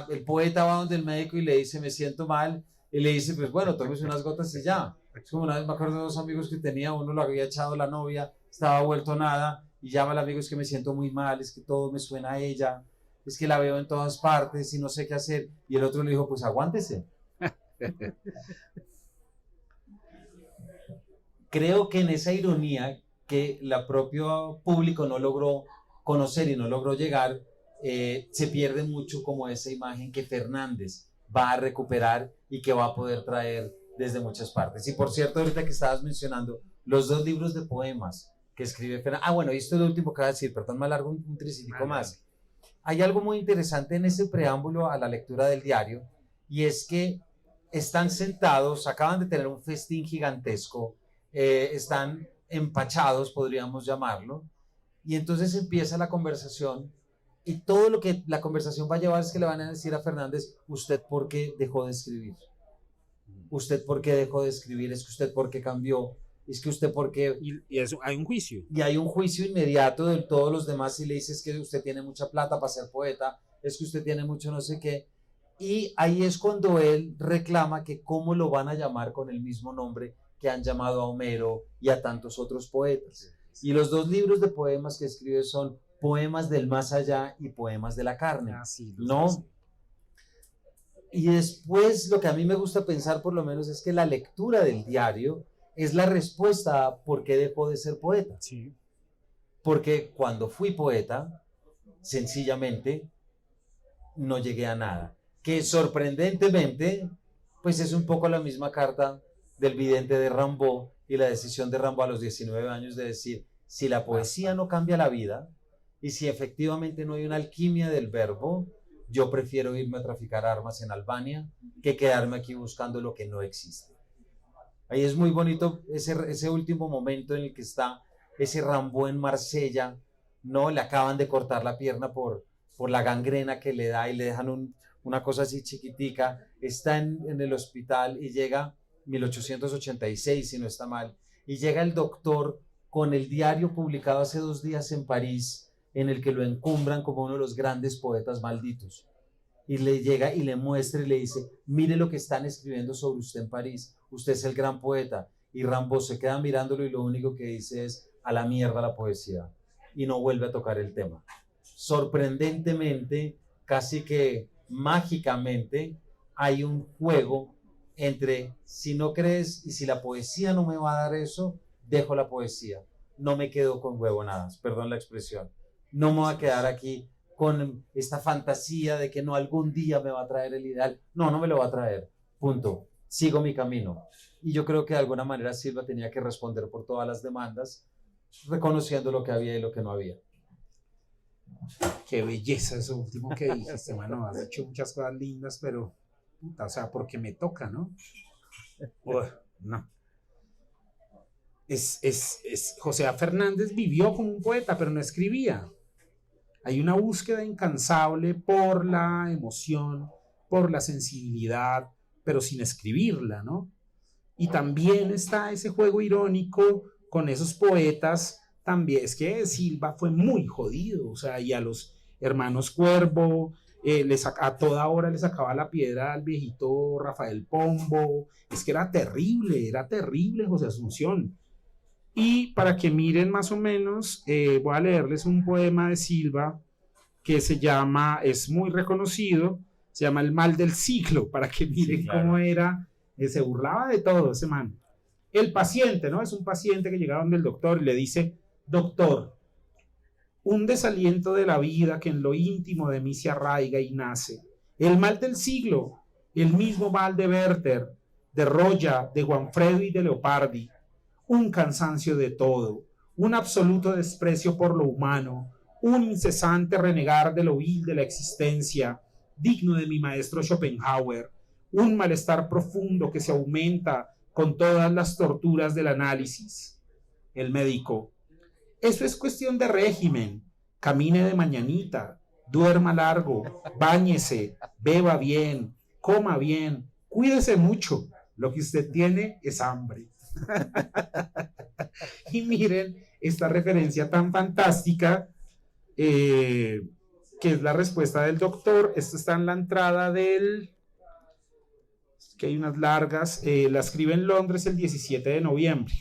el poeta va donde el médico y le dice: me siento mal, y le dice: pues bueno, tómese unas gotas y ya. Es como una vez me acuerdo de 2 amigos que tenía, uno lo había echado la novia, estaba vuelto nada, y llama al amigo: es que me siento muy mal, es que todo me suena a ella, es que la veo en todas partes y no sé qué hacer. Y el otro le dijo: pues aguántese. Creo que en esa ironía que el propio público no logró conocer y no logró llegar, se pierde mucho como esa imagen que Fernández va a recuperar y que va a poder traer desde muchas partes. Y por cierto, ahorita que estabas mencionando los 2 libros de poemas que escribe Fernández, bueno, y esto es lo último que voy a decir, perdón, me alargo un tricitico más. Hay algo muy interesante en ese preámbulo a la lectura del diario, y es que están sentados, acaban de tener un festín gigantesco, están empachados, podríamos llamarlo, y entonces empieza la conversación, y todo lo que la conversación va a llevar es que le van a decir a Fernández: ¿usted por qué dejó de escribir? ¿Usted por qué dejó de escribir? ¿Es que usted por qué cambió? ¿Es que usted por qué? Y eso, hay un juicio. Y hay un juicio inmediato de todos los demás, y le dice: es que usted tiene mucha plata para ser poeta, es que usted tiene mucho no sé qué. Y ahí es cuando él reclama que cómo lo van a llamar con el mismo nombre que han llamado a Homero y a tantos otros poetas. Y los 2 libros de poemas que escribe son Poemas del Más Allá y Poemas de la Carne, ¿no? Y después lo que a mí me gusta pensar, por lo menos, es que la lectura del diario es la respuesta a por qué dejó de ser poeta. Sí. Porque cuando fui poeta, sencillamente no llegué a nada. Que sorprendentemente, pues es un poco la misma carta del vidente de Rimbaud y la decisión de Rimbaud a los 19 años de decir: si la poesía no cambia la vida y si efectivamente no hay una alquimia del verbo, yo prefiero irme a traficar armas en Albania que quedarme aquí buscando lo que no existe. Ahí es muy bonito ese último momento en el que está ese Rimbaud en Marsella, ¿no? Le acaban de cortar la pierna por por la gangrena que le da y le dejan una cosa así chiquitica, está en el hospital y llega 1886, si no está mal, y llega el doctor con el diario publicado hace 2 días en París, en el que lo encumbran como uno de los grandes poetas malditos. Y le llega y le muestra y le dice, mire lo que están escribiendo sobre usted en París, usted es el gran poeta. Y Rimbaud se queda mirándolo y lo único que dice es, a la mierda la poesía. Y no vuelve a tocar el tema. Sorprendentemente, casi que mágicamente, hay un juego entre si no crees y si la poesía no me va a dar eso, dejo la poesía. No me quedo con huevonadas, perdón la expresión. No me voy a quedar aquí con esta fantasía de que no, algún día me va a traer el ideal. No, no me lo va a traer. Punto. Sigo mi camino. Y yo creo que de alguna manera Silva tenía que responder por todas las demandas, reconociendo lo que había y lo que no había. Qué belleza eso último que dijiste, mano. Has hecho muchas cosas lindas, pero, puta, o sea, porque me toca, ¿no? No. José A. Fernández vivió como un poeta, pero no escribía. Hay una búsqueda incansable por la emoción, por la sensibilidad, pero sin escribirla, ¿no? Y también está ese juego irónico con esos poetas. También es que Silva fue muy jodido, o sea, y a los hermanos Cuervo, a toda hora le sacaba la piedra al viejito Rafael Pombo. Es que era terrible José Asunción. Y para que miren más o menos, voy a leerles un poema de Silva que se llama, es muy reconocido, se llama El mal del siglo, para que miren cómo era, se burlaba de todo ese man. El paciente, ¿no? Es un paciente que llega donde el doctor y le dice, doctor, un desaliento de la vida que en lo íntimo de mí se arraiga y nace. El mal del siglo, el mismo mal de Werther, de Roya, de Guanfredo y de Leopardi. Un cansancio de todo, un absoluto desprecio por lo humano, un incesante renegar de lo vil de la existencia, digno de mi maestro Schopenhauer, un malestar profundo que se aumenta con todas las torturas del análisis. El médico, eso es cuestión de régimen, camine de mañanita, duerma largo, báñese, beba bien, coma bien, cuídese mucho, lo que usted tiene es hambre. Y miren esta referencia tan fantástica, que es la respuesta del doctor. Esto está en la entrada del, que hay unas largas, la escribe en Londres el 17 de noviembre.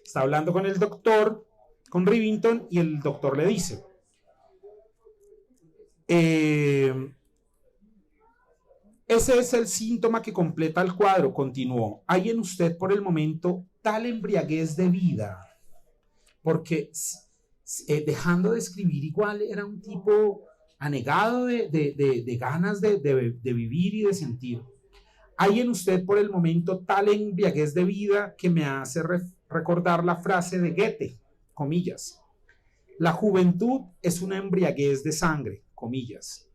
Está hablando con el doctor, con Rivington, y el doctor le dice, ese es el síntoma que completa el cuadro, continuó. Hay en usted por el momento tal embriaguez de vida, porque dejando de escribir igual era un tipo anegado de ganas de vivir y de sentir. Hay en usted por el momento tal embriaguez de vida que me hace recordar la frase de Goethe, comillas. La juventud es una embriaguez de sangre, comillas.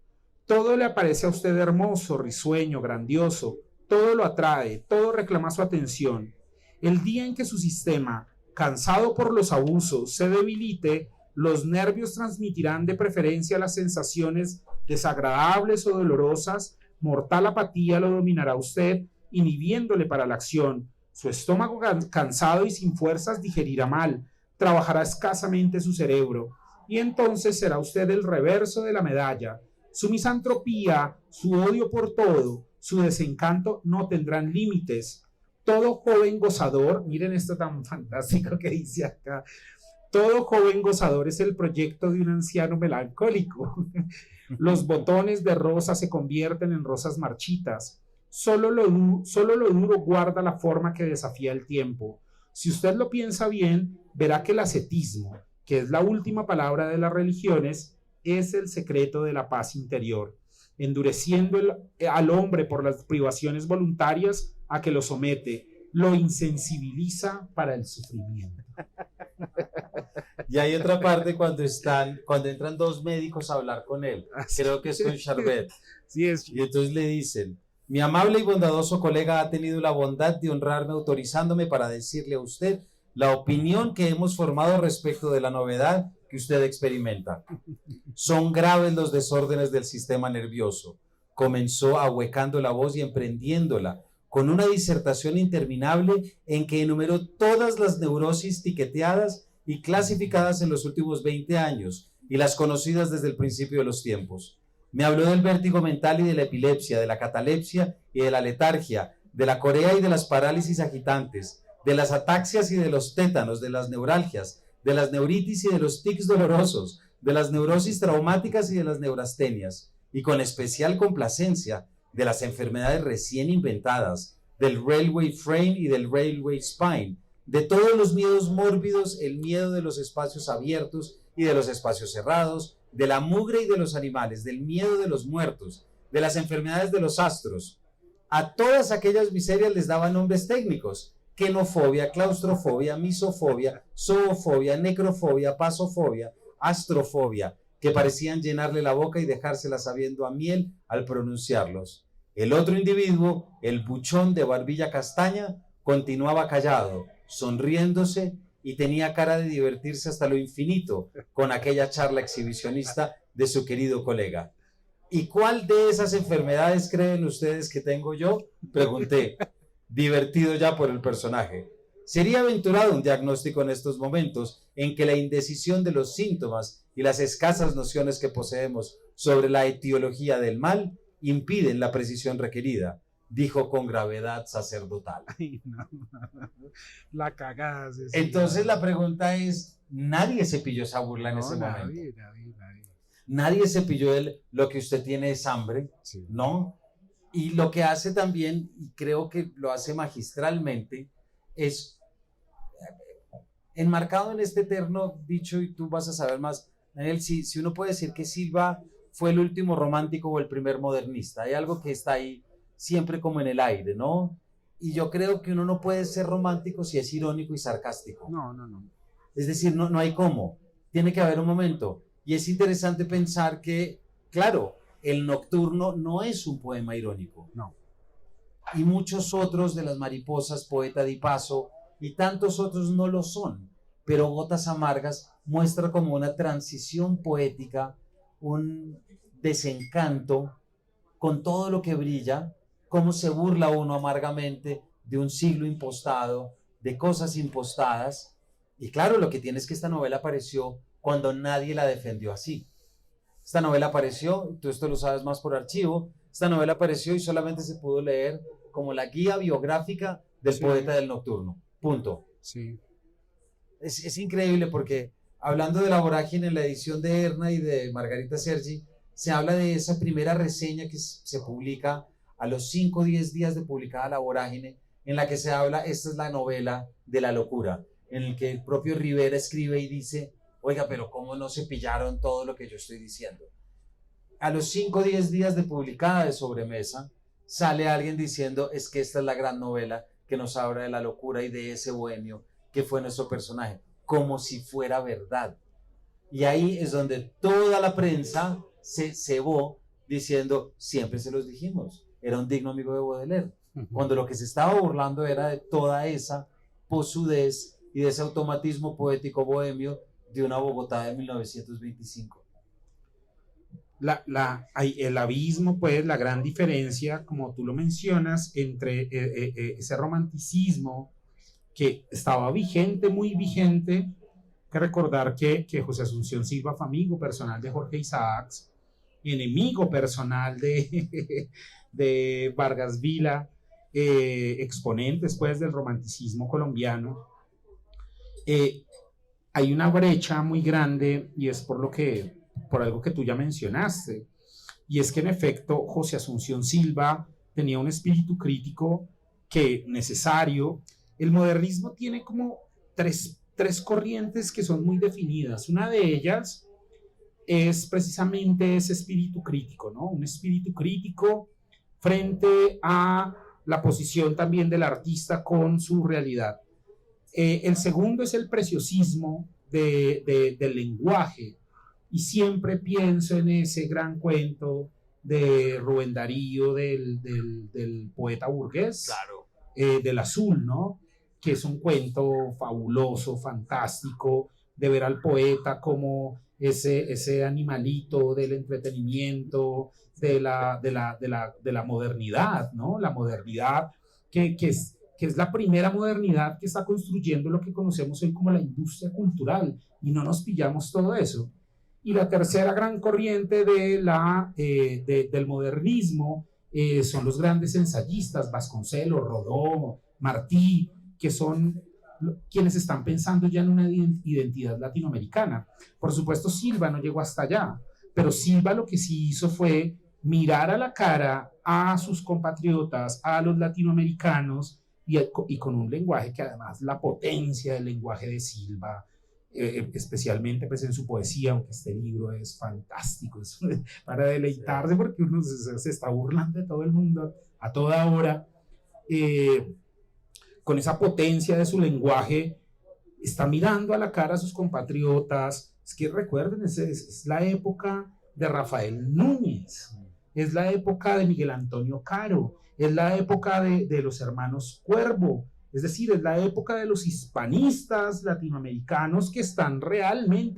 Todo le aparece a usted hermoso, risueño, grandioso, todo lo atrae, todo reclama su atención. El día en que su sistema, cansado por los abusos, se debilite, los nervios transmitirán de preferencia las sensaciones desagradables o dolorosas, mortal apatía lo dominará a usted, inhibiéndole para la acción. Su estómago cansado y sin fuerzas digerirá mal, trabajará escasamente su cerebro, y entonces será usted el reverso de la medalla. Su misantropía, su odio por todo, su desencanto no tendrán límites. Todo joven gozador, miren esto tan fantástico que dice acá, todo joven gozador es el proyecto de un anciano melancólico. Los botones de rosa se convierten en rosas marchitas. Solo lo duro guarda la forma que desafía el tiempo. Si usted lo piensa bien, verá que el ascetismo, que es la última palabra de las religiones, es el secreto de la paz interior, endureciendo al hombre por las privaciones voluntarias a que lo somete, lo insensibiliza para el sufrimiento. Y hay otra parte cuando entran 2 médicos a hablar con él, creo que es con Charvet, Sí es. y entonces le dicen, mi amable y bondadoso colega ha tenido la bondad de honrarme autorizándome para decirle a usted la opinión que hemos formado respecto de la novedad que usted experimenta. Son graves los desórdenes del sistema nervioso. Comenzó ahuecando la voz y emprendiéndola con una disertación interminable en que enumeró todas las neurosis tiqueteadas y clasificadas en los últimos 20 años y las conocidas desde el principio de los tiempos. Me habló del vértigo mental y de la epilepsia, de la catalepsia y de la letargia, de la corea y de las parálisis agitantes, de las ataxias y de los tétanos, de las neuralgias, de las neuritis y de los tics dolorosos, de las neurosis traumáticas y de las neurastenias, y con especial complacencia de las enfermedades recién inventadas, del railway frame y del railway spine, de todos los miedos mórbidos, el miedo de los espacios abiertos y de los espacios cerrados, de la mugre y de los animales, del miedo de los muertos, de las enfermedades de los astros. A todas aquellas miserias les daban nombres técnicos: quenofobia, claustrofobia, misofobia, zoofobia, necrofobia, pasofobia, astrofobia, que parecían llenarle la boca y dejársela sabiendo a miel al pronunciarlos. El otro individuo, el buchón de barbilla castaña, continuaba callado, sonriéndose, y tenía cara de divertirse hasta lo infinito con aquella charla exhibicionista de su querido colega. ¿Y cuál de esas enfermedades creen ustedes que tengo yo?, pregunté, divertido ya por el personaje. Sería aventurado un diagnóstico en estos momentos en que la indecisión de los síntomas y las escasas nociones que poseemos sobre la etiología del mal impiden la precisión requerida, dijo con gravedad sacerdotal. Ay, no. La cagada. Sí, entonces la pregunta es, nadie se pilló esa burla en ese momento. Nadie se pilló lo que usted tiene es hambre, sí, ¿no? Y lo que hace también, y creo que lo hace magistralmente, es enmarcado en este eterno dicho, y tú vas a saber más, Daniel, si uno puede decir que Silva fue el último romántico o el primer modernista. Hay algo que está ahí siempre como en el aire, ¿no? Y yo creo que uno no puede ser romántico si es irónico y sarcástico. No. Es decir, no hay cómo. Tiene que haber un momento. Y es interesante pensar que, claro, El Nocturno no es un poema irónico. No. Y muchos otros de las mariposas, Poeta di Paso, y tantos otros no lo son. Pero Gotas Amargas muestra como una transición poética, un desencanto con todo lo que brilla, cómo se burla uno amargamente de un siglo impostado, de cosas impostadas. Y claro, lo que tiene es que esta novela apareció cuando nadie la defendió así. Esta novela apareció, tú esto lo sabes más por archivo, esta novela apareció y solamente se pudo leer como la guía biográfica del poeta del Nocturno. Punto. Sí. Es increíble porque hablando de La Vorágine, en la edición de Erna y de Margarita Sergi, se habla de esa primera reseña que se publica a los 5 o 10 días de publicada La Vorágine, en la que se habla, esta es la novela de la locura, en el que el propio Rivera escribe y dice, oiga, pero ¿cómo no se pillaron todo lo que yo estoy diciendo? A los 5 o 10 días de publicada de Sobremesa, sale alguien diciendo, es que esta es la gran novela que nos habla de la locura y de ese bohemio que fue nuestro personaje, como si fuera verdad. Y ahí es donde toda la prensa se cebó diciendo, siempre se los dijimos, era un digno amigo de Baudelaire, cuando lo que se estaba burlando era de toda esa posudez y de ese automatismo poético bohemio de una Bogotá de 1925. El abismo, pues, la gran diferencia, como tú lo mencionas, entre ese romanticismo que estaba vigente, muy vigente. Hay que recordar que José Asunción Silva fue amigo personal de Jorge Isaacs, enemigo personal de Vargas Vila, exponentes, pues, del romanticismo colombiano. Hay una brecha muy grande y es por algo que tú ya mencionaste, y es que en efecto José Asunción Silva tenía un espíritu crítico que necesario. El modernismo tiene como tres corrientes que son muy definidas. Una de ellas es precisamente ese espíritu crítico, ¿no? Un espíritu crítico frente a la posición también del artista con su realidad. El segundo es el preciosismo del lenguaje, y siempre pienso en ese gran cuento de Rubén Darío, del poeta burgués, claro, del Azul, ¿no? Que es un cuento fabuloso, fantástico, de ver al poeta como ese animalito del entretenimiento, de la modernidad, ¿no? La modernidad que es la primera modernidad que está construyendo lo que conocemos hoy como la industria cultural, y no nos pillamos todo eso. Y la tercera gran corriente del modernismo son los grandes ensayistas, Vasconcelos, Rodó, Martí, que son quienes están pensando ya en una identidad latinoamericana. Por supuesto, Silva no llegó hasta allá, pero Silva lo que sí hizo fue mirar a la cara a sus compatriotas, a los latinoamericanos, y con un lenguaje que además la potencia del lenguaje de Silva, especialmente pues en su poesía, aunque este libro es fantástico, es para deleitarse porque uno se está burlando de todo el mundo a toda hora, con esa potencia de su lenguaje, está mirando a la cara a sus compatriotas. Es que recuerden, es la época de Rafael Núñez, es la época de Miguel Antonio Caro, es la época de los hermanos Cuervo, es decir, es la época de los hispanistas latinoamericanos que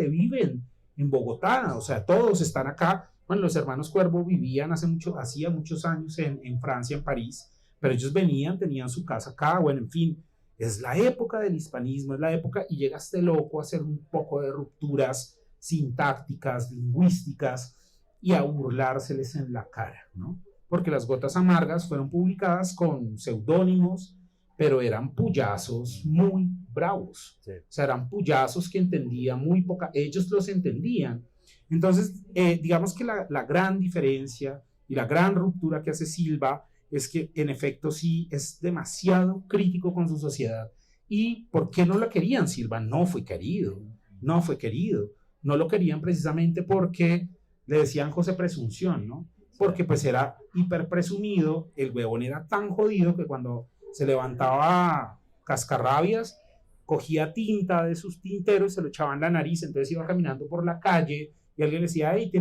viven en Bogotá, o sea, todos están acá. Bueno, los hermanos Cuervo vivían hacía muchos años en Francia, en París, pero ellos tenían su casa acá, bueno, en fin, es la época del hispanismo, es la época, y llega este loco a hacer un poco de rupturas sintácticas, lingüísticas, y a burlárseles en la cara, ¿no? Porque Las Gotas Amargas fueron publicadas con seudónimos, pero eran puyazos muy bravos. Sí. O sea, eran puyazos que entendían muy poca, ellos los entendían. Entonces, digamos que la gran diferencia y la gran ruptura que hace Silva es que, en efecto, sí es demasiado crítico con su sociedad. ¿Y por qué no la querían? Silva no fue querido, no fue querido. No lo querían precisamente porque le decían José Presunción, ¿no? Porque pues era hiper presumido, el huevón era tan jodido que cuando se levantaba cascarrabias, cogía tinta de sus tinteros, se lo echaba en la nariz, entonces iba caminando por la calle y alguien le decía, hey,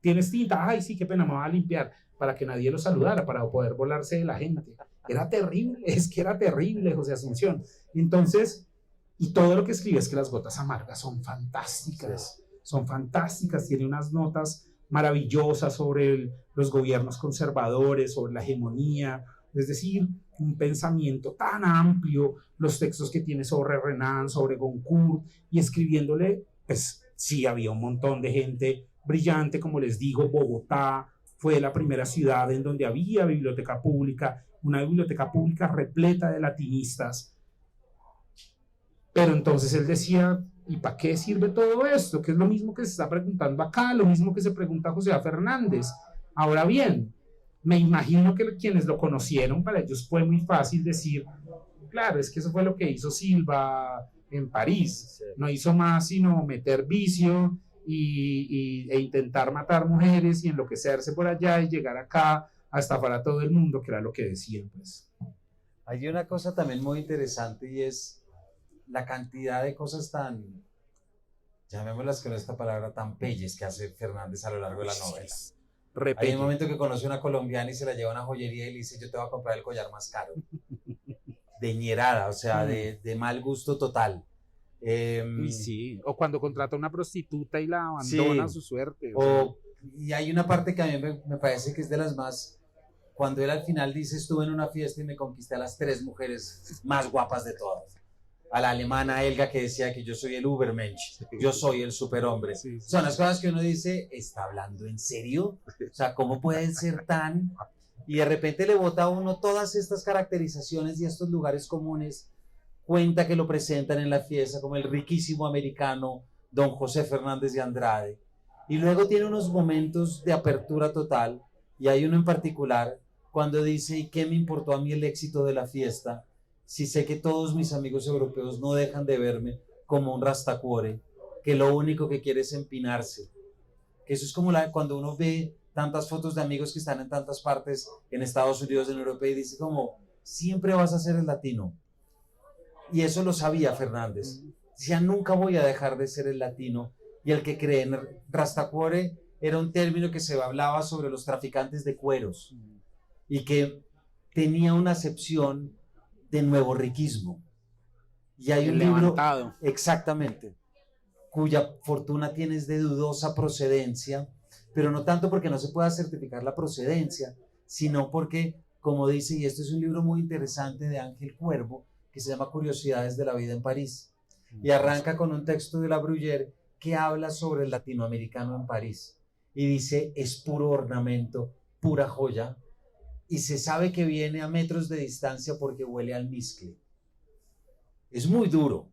¿tienes tinta? Ay, sí, qué pena, me voy a limpiar, para que nadie lo saludara, para poder volarse de la gente. Era terrible, es que era terrible, José Asunción. Entonces, y todo lo que escribe es que Las Gotas Amargas son fantásticas, tiene unas notas maravillosas sobre los gobiernos conservadores, sobre la hegemonía, es decir, un pensamiento tan amplio, los textos que tiene sobre Renan, sobre Goncourt, y escribiéndole, pues sí, había un montón de gente brillante, como les digo, Bogotá fue la primera ciudad en donde había biblioteca pública, una biblioteca pública repleta de latinistas, pero entonces él decía, ¿y para qué sirve todo esto? Que es lo mismo que se está preguntando acá, lo mismo que se pregunta José A. Fernández. Ahora bien, me imagino que quienes lo conocieron, para ellos fue muy fácil decir, claro, es que eso fue lo que hizo Silva en París, no hizo más sino meter vicio e intentar matar mujeres y enloquecerse por allá y llegar acá a estafar a todo el mundo, que era lo que decían, pues. Hay una cosa también muy interesante y es la cantidad de cosas tan, llamémoslas con esta palabra, tan pelles que hace Fernández a lo largo de la novela. Repelle. Hay un momento que conoce a una colombiana y se la lleva a una joyería y le dice, yo te voy a comprar el collar más caro. De ñerada, o sea, de mal gusto total. Sí, o cuando contrata a una prostituta y la abandona a su suerte. Y hay una parte que a mí me parece que es de las más, cuando él al final dice, estuve en una fiesta y me conquisté a las 3 mujeres más guapas de todas. A la alemana Elga, que decía que yo soy el Übermensch, yo soy el superhombre. Sí. Son las cosas que uno dice, ¿está hablando en serio? O sea, ¿cómo pueden ser tan...? Y de repente le bota a uno todas estas caracterizaciones y estos lugares comunes, cuenta que lo presentan en la fiesta como el riquísimo americano don José Fernández de Andrade. Y luego tiene unos momentos de apertura total, y hay uno en particular cuando dice, ¿y qué me importó a mí el éxito de la fiesta? Si sé que todos mis amigos europeos no dejan de verme como un rastacuore, que lo único que quiere es empinarse. Que eso es como cuando uno ve tantas fotos de amigos que están en tantas partes, en Estados Unidos, en Europa, y dice como, siempre vas a ser el latino. Y eso lo sabía Fernández. Decía, nunca voy a dejar de ser el latino. Y el que cree en rastacuore era un término que se hablaba sobre los traficantes de cueros y que tenía una acepción de nuevo riquismo. Y hay un libro, exactamente, cuya fortuna tienes de dudosa procedencia, pero no tanto porque no se pueda certificar la procedencia, sino porque, como dice, y este es un libro muy interesante de Ángel Cuervo, que se llama Curiosidades de la vida en París, y arranca con un texto de La Bruyère que habla sobre el latinoamericano en París, y dice, es puro ornamento, pura joya, y se sabe que viene a metros de distancia porque huele al almizcle. Es muy duro.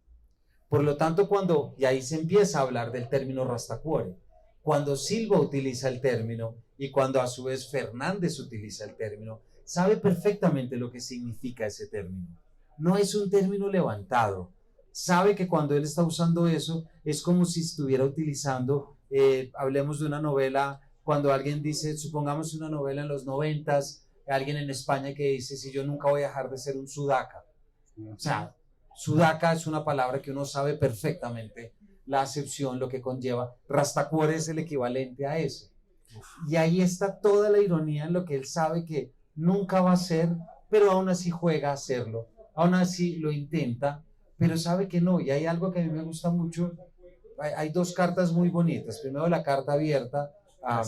Por lo tanto, y ahí se empieza a hablar del término rastacuore, cuando Silva utiliza el término y cuando a su vez Fernández utiliza el término, sabe perfectamente lo que significa ese término. No es un término levantado. Sabe que cuando él está usando eso, es como si estuviera utilizando, hablemos de una novela, cuando alguien dice, supongamos una novela en los 90s, alguien en España que dice, si yo nunca voy a dejar de ser un sudaca. O sea, sudaca es una palabra que uno sabe perfectamente la acepción, lo que conlleva. Rastacuore es el equivalente a eso. Y ahí está toda la ironía en lo que él sabe que nunca va a ser, pero aún así juega a hacerlo. Aún así lo intenta, pero sabe que no. Y hay algo que a mí me gusta mucho. Hay dos cartas muy bonitas. Primero la carta abierta a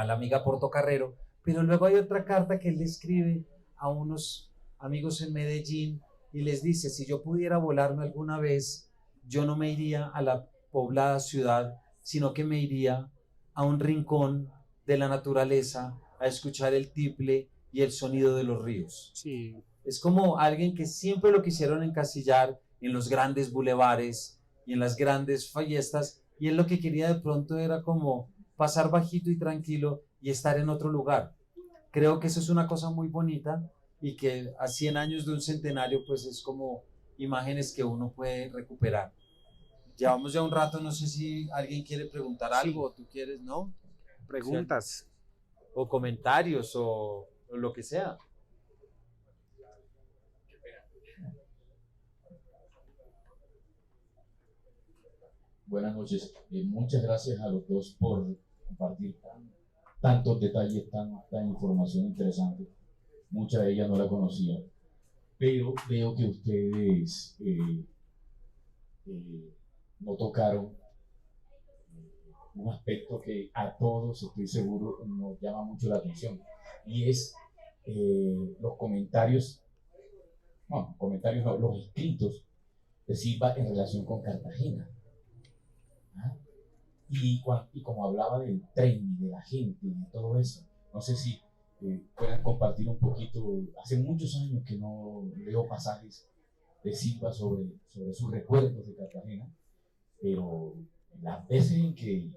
la amiga Portocarrero, pero luego hay otra carta que él le escribe a unos amigos en Medellín y les dice, si yo pudiera volarme alguna vez, yo no me iría a la poblada ciudad, sino que me iría a un rincón de la naturaleza a escuchar el tiple y el sonido de los ríos. Sí. Es como alguien que siempre lo quisieron encasillar en los grandes bulevares y en las grandes fiestas, y él lo que quería de pronto era como pasar bajito y tranquilo y estar en otro lugar. Creo que eso es una cosa muy bonita y que a 100 años de un centenario pues es como imágenes que uno puede recuperar. Llevamos ya un rato, no sé si alguien quiere preguntar algo o tú quieres, ¿no? Preguntas. O comentarios o lo que sea. Buenas noches. Muchas gracias a los dos por compartir tantos detalles, tanta información interesante. Mucha de ella no la conocía, pero veo que ustedes no tocaron un aspecto que a todos, estoy seguro, nos llama mucho la atención, y es los comentarios, no, los escritos de Silva en relación con Cartagena. Y como hablaba del tren y de la gente y de todo eso, no sé si puedan compartir un poquito. Hace muchos años que no leo pasajes de Silva sobre sus recuerdos de Cartagena, pero las veces en que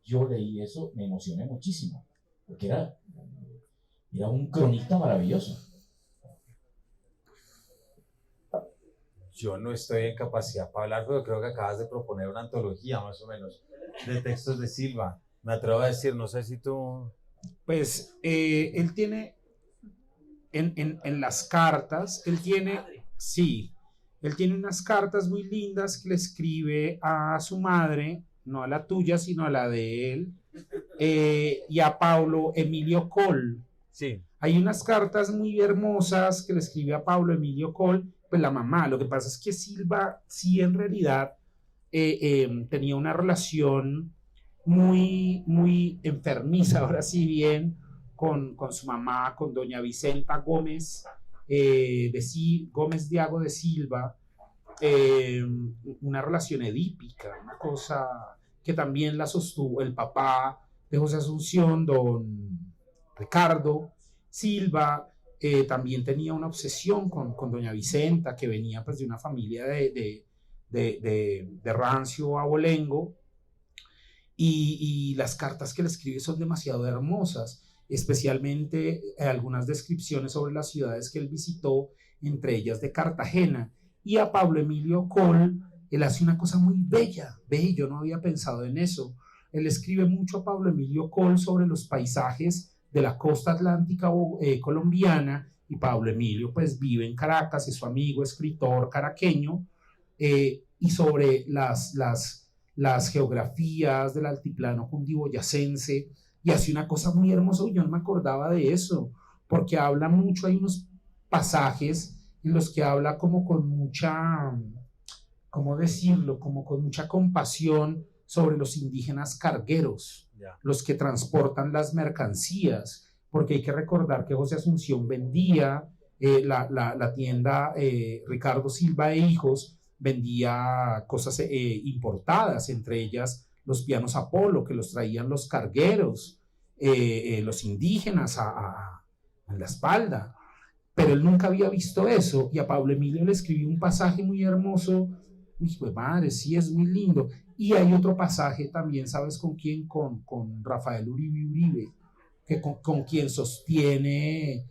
yo leí eso me emocioné muchísimo, porque era un cronista maravilloso. Yo no estoy en capacidad para hablar, pero creo que acabas de proponer una antología más o menos de textos de Silva. Me atrevo a decir, no sé si tú... Pues él tiene en las cartas, él tiene unas cartas muy lindas que le escribe a su madre, no a la tuya, sino a la de él, y a Pablo Emilio Coll. Sí. Hay unas cartas muy hermosas que le escribe a Pablo Emilio Coll, pues la mamá. Lo que pasa es que Silva sí en realidad tenía una relación muy, muy enfermiza, ahora sí bien, con su mamá, con doña Vicenta Gómez, Gómez Diago de Silva, una relación edípica, una cosa que también la sostuvo el papá de José Asunción, don Ricardo Silva. También tenía una obsesión con doña Vicenta, que venía pues de una familia de rancio abolengo, y las cartas que le escribe son demasiado hermosas, especialmente algunas descripciones sobre las ciudades que él visitó, entre ellas de Cartagena. Y a Pablo Emilio Coll, él hace una cosa muy bella, yo no había pensado en eso. Él escribe mucho a Pablo Emilio Coll sobre los paisajes de la costa atlántica colombiana, y Pablo Emilio pues vive en Caracas, es su amigo escritor caraqueño, y sobre las geografías del altiplano cundiboyacense, y hace una cosa muy hermosa. Yo no me acordaba de eso, porque habla mucho, hay unos pasajes en los que habla como con ¿cómo decirlo? Como con mucha compasión sobre los indígenas cargueros, los que transportan las mercancías, porque hay que recordar que José Asunción vendía la tienda Ricardo Silva e Hijos, vendía cosas importadas, entre ellas los pianos Apolo, que los traían los cargueros, los indígenas a la espalda. Pero él nunca había visto eso, y a Pablo Emilio le escribió un pasaje muy hermoso. Uy, pues madre, sí, es muy lindo. Y hay otro pasaje también, ¿sabes con quién? Con Rafael Uribe Uribe, que con quien sostiene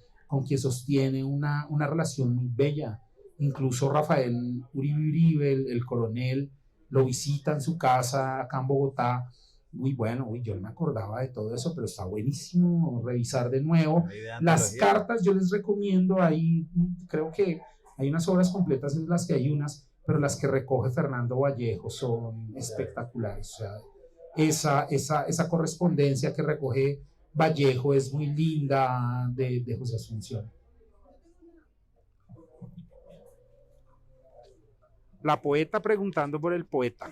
una relación muy bella. Incluso Rafael Uribe Uribe, el coronel, lo visita en su casa acá en Bogotá. Muy bueno, yo no me acordaba de todo eso, pero está buenísimo revisar de nuevo. Las cartas yo les recomiendo, ahí creo que hay unas obras completas en las que hay unas, pero las que recoge Fernando Vallejo son espectaculares. O sea, esa correspondencia que recoge Vallejo es muy linda de José Asunción. La poeta preguntando por el poeta.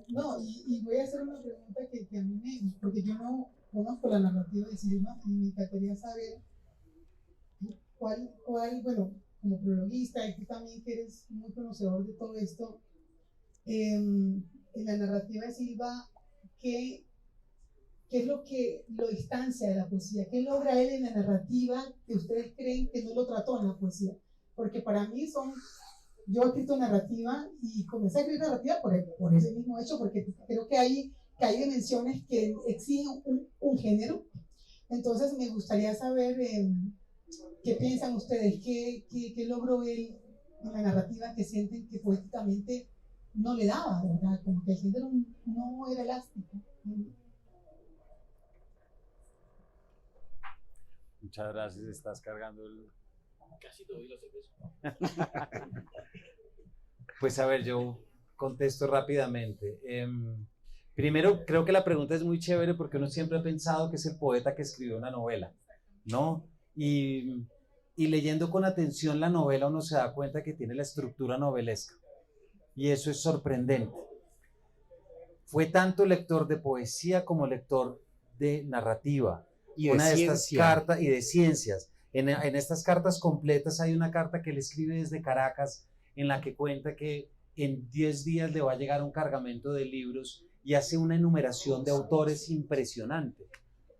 No, y voy a hacer una pregunta que a mí porque yo no conozco la narrativa de Silva y me encantaría saber cuál, bueno, como prologuista y tú también que eres muy conocedor de todo esto, en la narrativa de Silva, ¿qué es lo que lo distancia de la poesía? ¿Qué logra él en la narrativa que ustedes creen que no lo trató en la poesía? Porque para mí yo he escrito narrativa y comencé a escribir narrativa por ese mismo hecho, porque creo que hay dimensiones que exigen un género. Entonces me gustaría saber qué piensan ustedes, qué logró él en la narrativa que sienten que poéticamente no le daba, ¿verdad? Como que el género no era elástico. Muchas gracias, estás cargando el... Casi todo y lo cerveza. Pues a ver, yo contesto rápidamente. Primero, creo que la pregunta es muy chévere porque uno siempre ha pensado que es el poeta que escribió una novela, ¿no? Y leyendo con atención la novela uno se da cuenta que tiene la estructura novelesca y eso es sorprendente. Fue tanto lector de poesía como lector de narrativa. Y de ciencia. Y de ciencias. En estas cartas completas hay una carta que él escribe desde Caracas en la que cuenta que en 10 días le va a llegar un cargamento de libros y hace una enumeración de autores impresionante.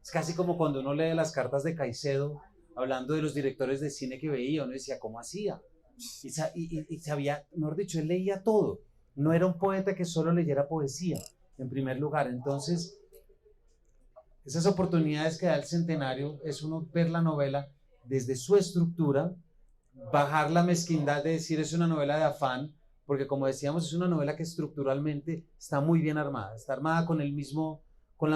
Es casi como cuando uno lee las cartas de Caicedo hablando de los directores de cine que veía, uno decía, ¿cómo hacía? Y sabía, mejor dicho, él leía todo. No era un poeta que solo leyera poesía, en primer lugar. Entonces, esas oportunidades que da el centenario es uno ver la novela desde su estructura, bajar la mezquindad de decir es una novela de afán, porque como decíamos es una novela que estructuralmente está muy bien armada, está armada con la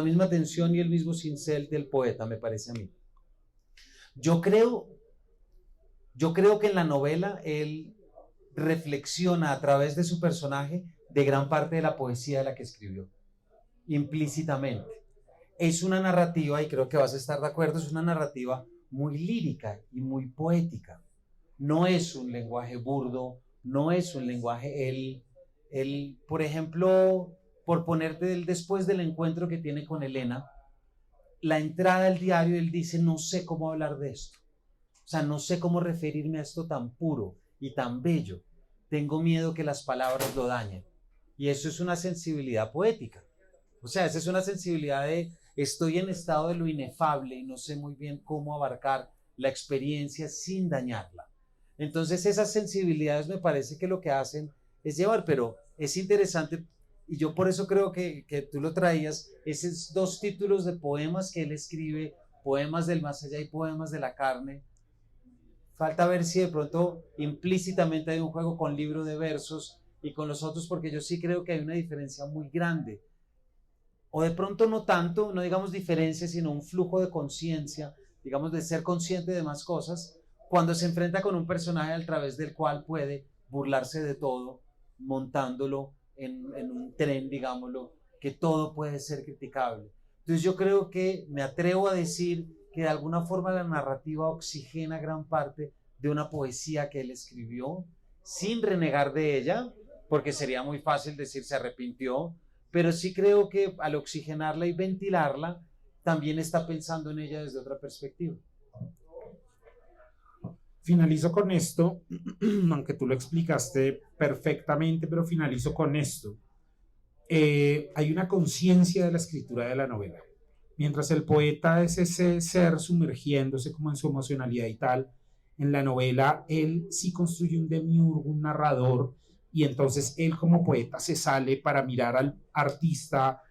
misma tensión y el mismo cincel del poeta, me parece a mí. Yo creo que en la novela él reflexiona a través de su personaje de gran parte de la poesía de la que escribió, implícitamente. Es una narrativa, y creo que vas a estar de acuerdo, es una narrativa muy lírica y muy poética. No es un lenguaje burdo, no es un lenguaje, él por ejemplo, por ponerte después del encuentro que tiene con Elena, la entrada al diario, él dice, no sé cómo hablar de esto, o sea, no sé cómo referirme a esto tan puro y tan bello, tengo miedo que las palabras lo dañen, y eso es una sensibilidad poética, o sea, esa es una sensibilidad de estoy en estado de lo inefable y no sé muy bien cómo abarcar la experiencia sin dañarla. Entonces esas sensibilidades me parece que lo que hacen es llevar, pero es interesante y yo por eso creo que tú lo traías, esos 2 títulos de poemas que él escribe, Poemas del Más Allá y Poemas de la Carne. Falta ver si de pronto implícitamente hay un juego con libro de versos y con los otros, porque yo sí creo que hay una diferencia muy grande. O de pronto no tanto, no digamos diferencia, sino un flujo de conciencia, digamos de ser consciente de más cosas, cuando se enfrenta con un personaje a través del cual puede burlarse de todo, montándolo en un tren, digámoslo, que todo puede ser criticable. Entonces yo creo que me atrevo a decir que de alguna forma la narrativa oxigena gran parte de una poesía que él escribió, sin renegar de ella, porque sería muy fácil decir se arrepintió, pero sí creo que al oxigenarla y ventilarla, también está pensando en ella desde otra perspectiva. Finalizo con esto, aunque tú lo explicaste perfectamente, pero finalizo con esto. Hay una conciencia de la escritura de la novela. Mientras el poeta es ese ser sumergiéndose como en su emocionalidad y tal, en la novela él sí construye un demiurgo, un narrador, y entonces él como poeta se sale para mirar al artista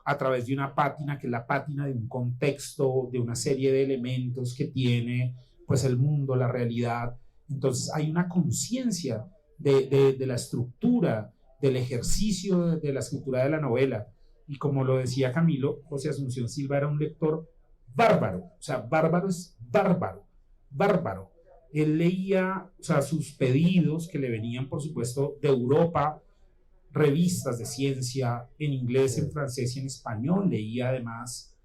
a través de una pátina, que es la pátina de un contexto, de una serie de elementos que tiene pues el mundo, la realidad. Entonces hay una conciencia de la estructura, del ejercicio de la escritura de la novela. Y como lo decía Camilo, José Asunción Silva era un lector bárbaro, o sea, bárbaro es bárbaro, bárbaro. Él leía, o sea, sus pedidos que le venían, por supuesto, de Europa, revistas de ciencia en inglés, en francés y en español. Leía además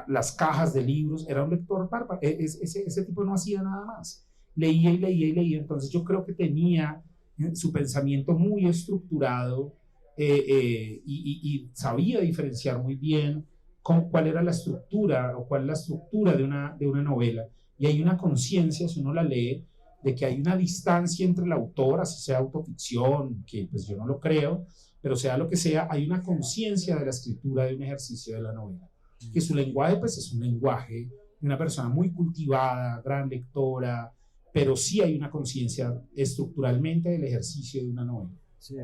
las cajas de libros. Era un lector bárbaro. Ese tipo no hacía nada más. Leía y leía y leía. Entonces yo creo que tenía su pensamiento muy estructurado y sabía diferenciar muy bien cuál era la estructura o cuál es la estructura de una novela. Y hay una conciencia, si uno la lee, de que hay una distancia entre el autor, así sea autoficción, que pues yo no lo creo, pero sea lo que sea, hay una conciencia de la escritura de un ejercicio de la novela. Que su lenguaje pues es un lenguaje de una persona muy cultivada, gran lectora, pero sí hay una conciencia estructuralmente del ejercicio de una novela. Sí.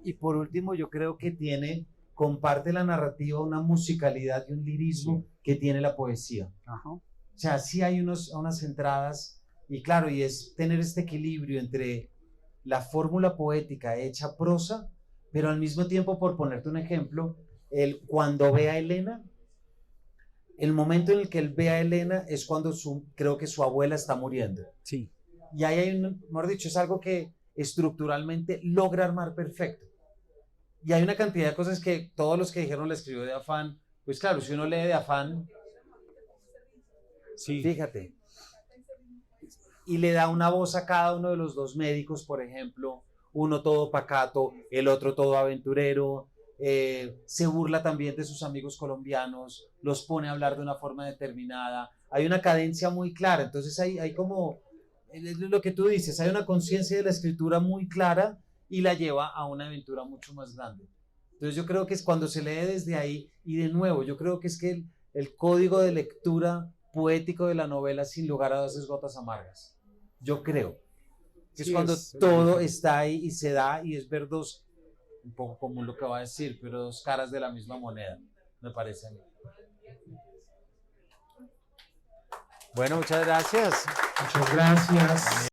Y por último, yo creo que comparte la narrativa una musicalidad y un lirismo que tiene la poesía. Ajá. O sea, sí hay unas entradas, y claro, y es tener este equilibrio entre la fórmula poética hecha prosa, pero al mismo tiempo, por ponerte un ejemplo, cuando ve a Elena, el momento en el que él ve a Elena es cuando creo que su abuela está muriendo. Sí. Y ahí hay mejor dicho, es algo que estructuralmente logra armar perfecto. Y hay una cantidad de cosas que todos los que dijeron la escribió de afán, pues claro, si uno lee de afán, Sí. fíjate, y le da una voz a cada uno de los dos médicos, por ejemplo, uno todo pacato, el otro todo aventurero, se burla también de sus amigos colombianos, los pone a hablar de una forma determinada, hay una cadencia muy clara, entonces hay como, es lo que tú dices, hay una conciencia de la escritura muy clara y la lleva a una aventura mucho más grande. Entonces yo creo que es cuando se lee desde ahí, y de nuevo, yo creo que es que el código de lectura poético de la novela, sin lugar a dudas, es Gotas Amargas. Yo creo que es cuando todo está ahí y se da, y es ver un poco común lo que va a decir, pero dos caras de la misma moneda, me parece a mí. Bueno, muchas gracias. Muchas gracias.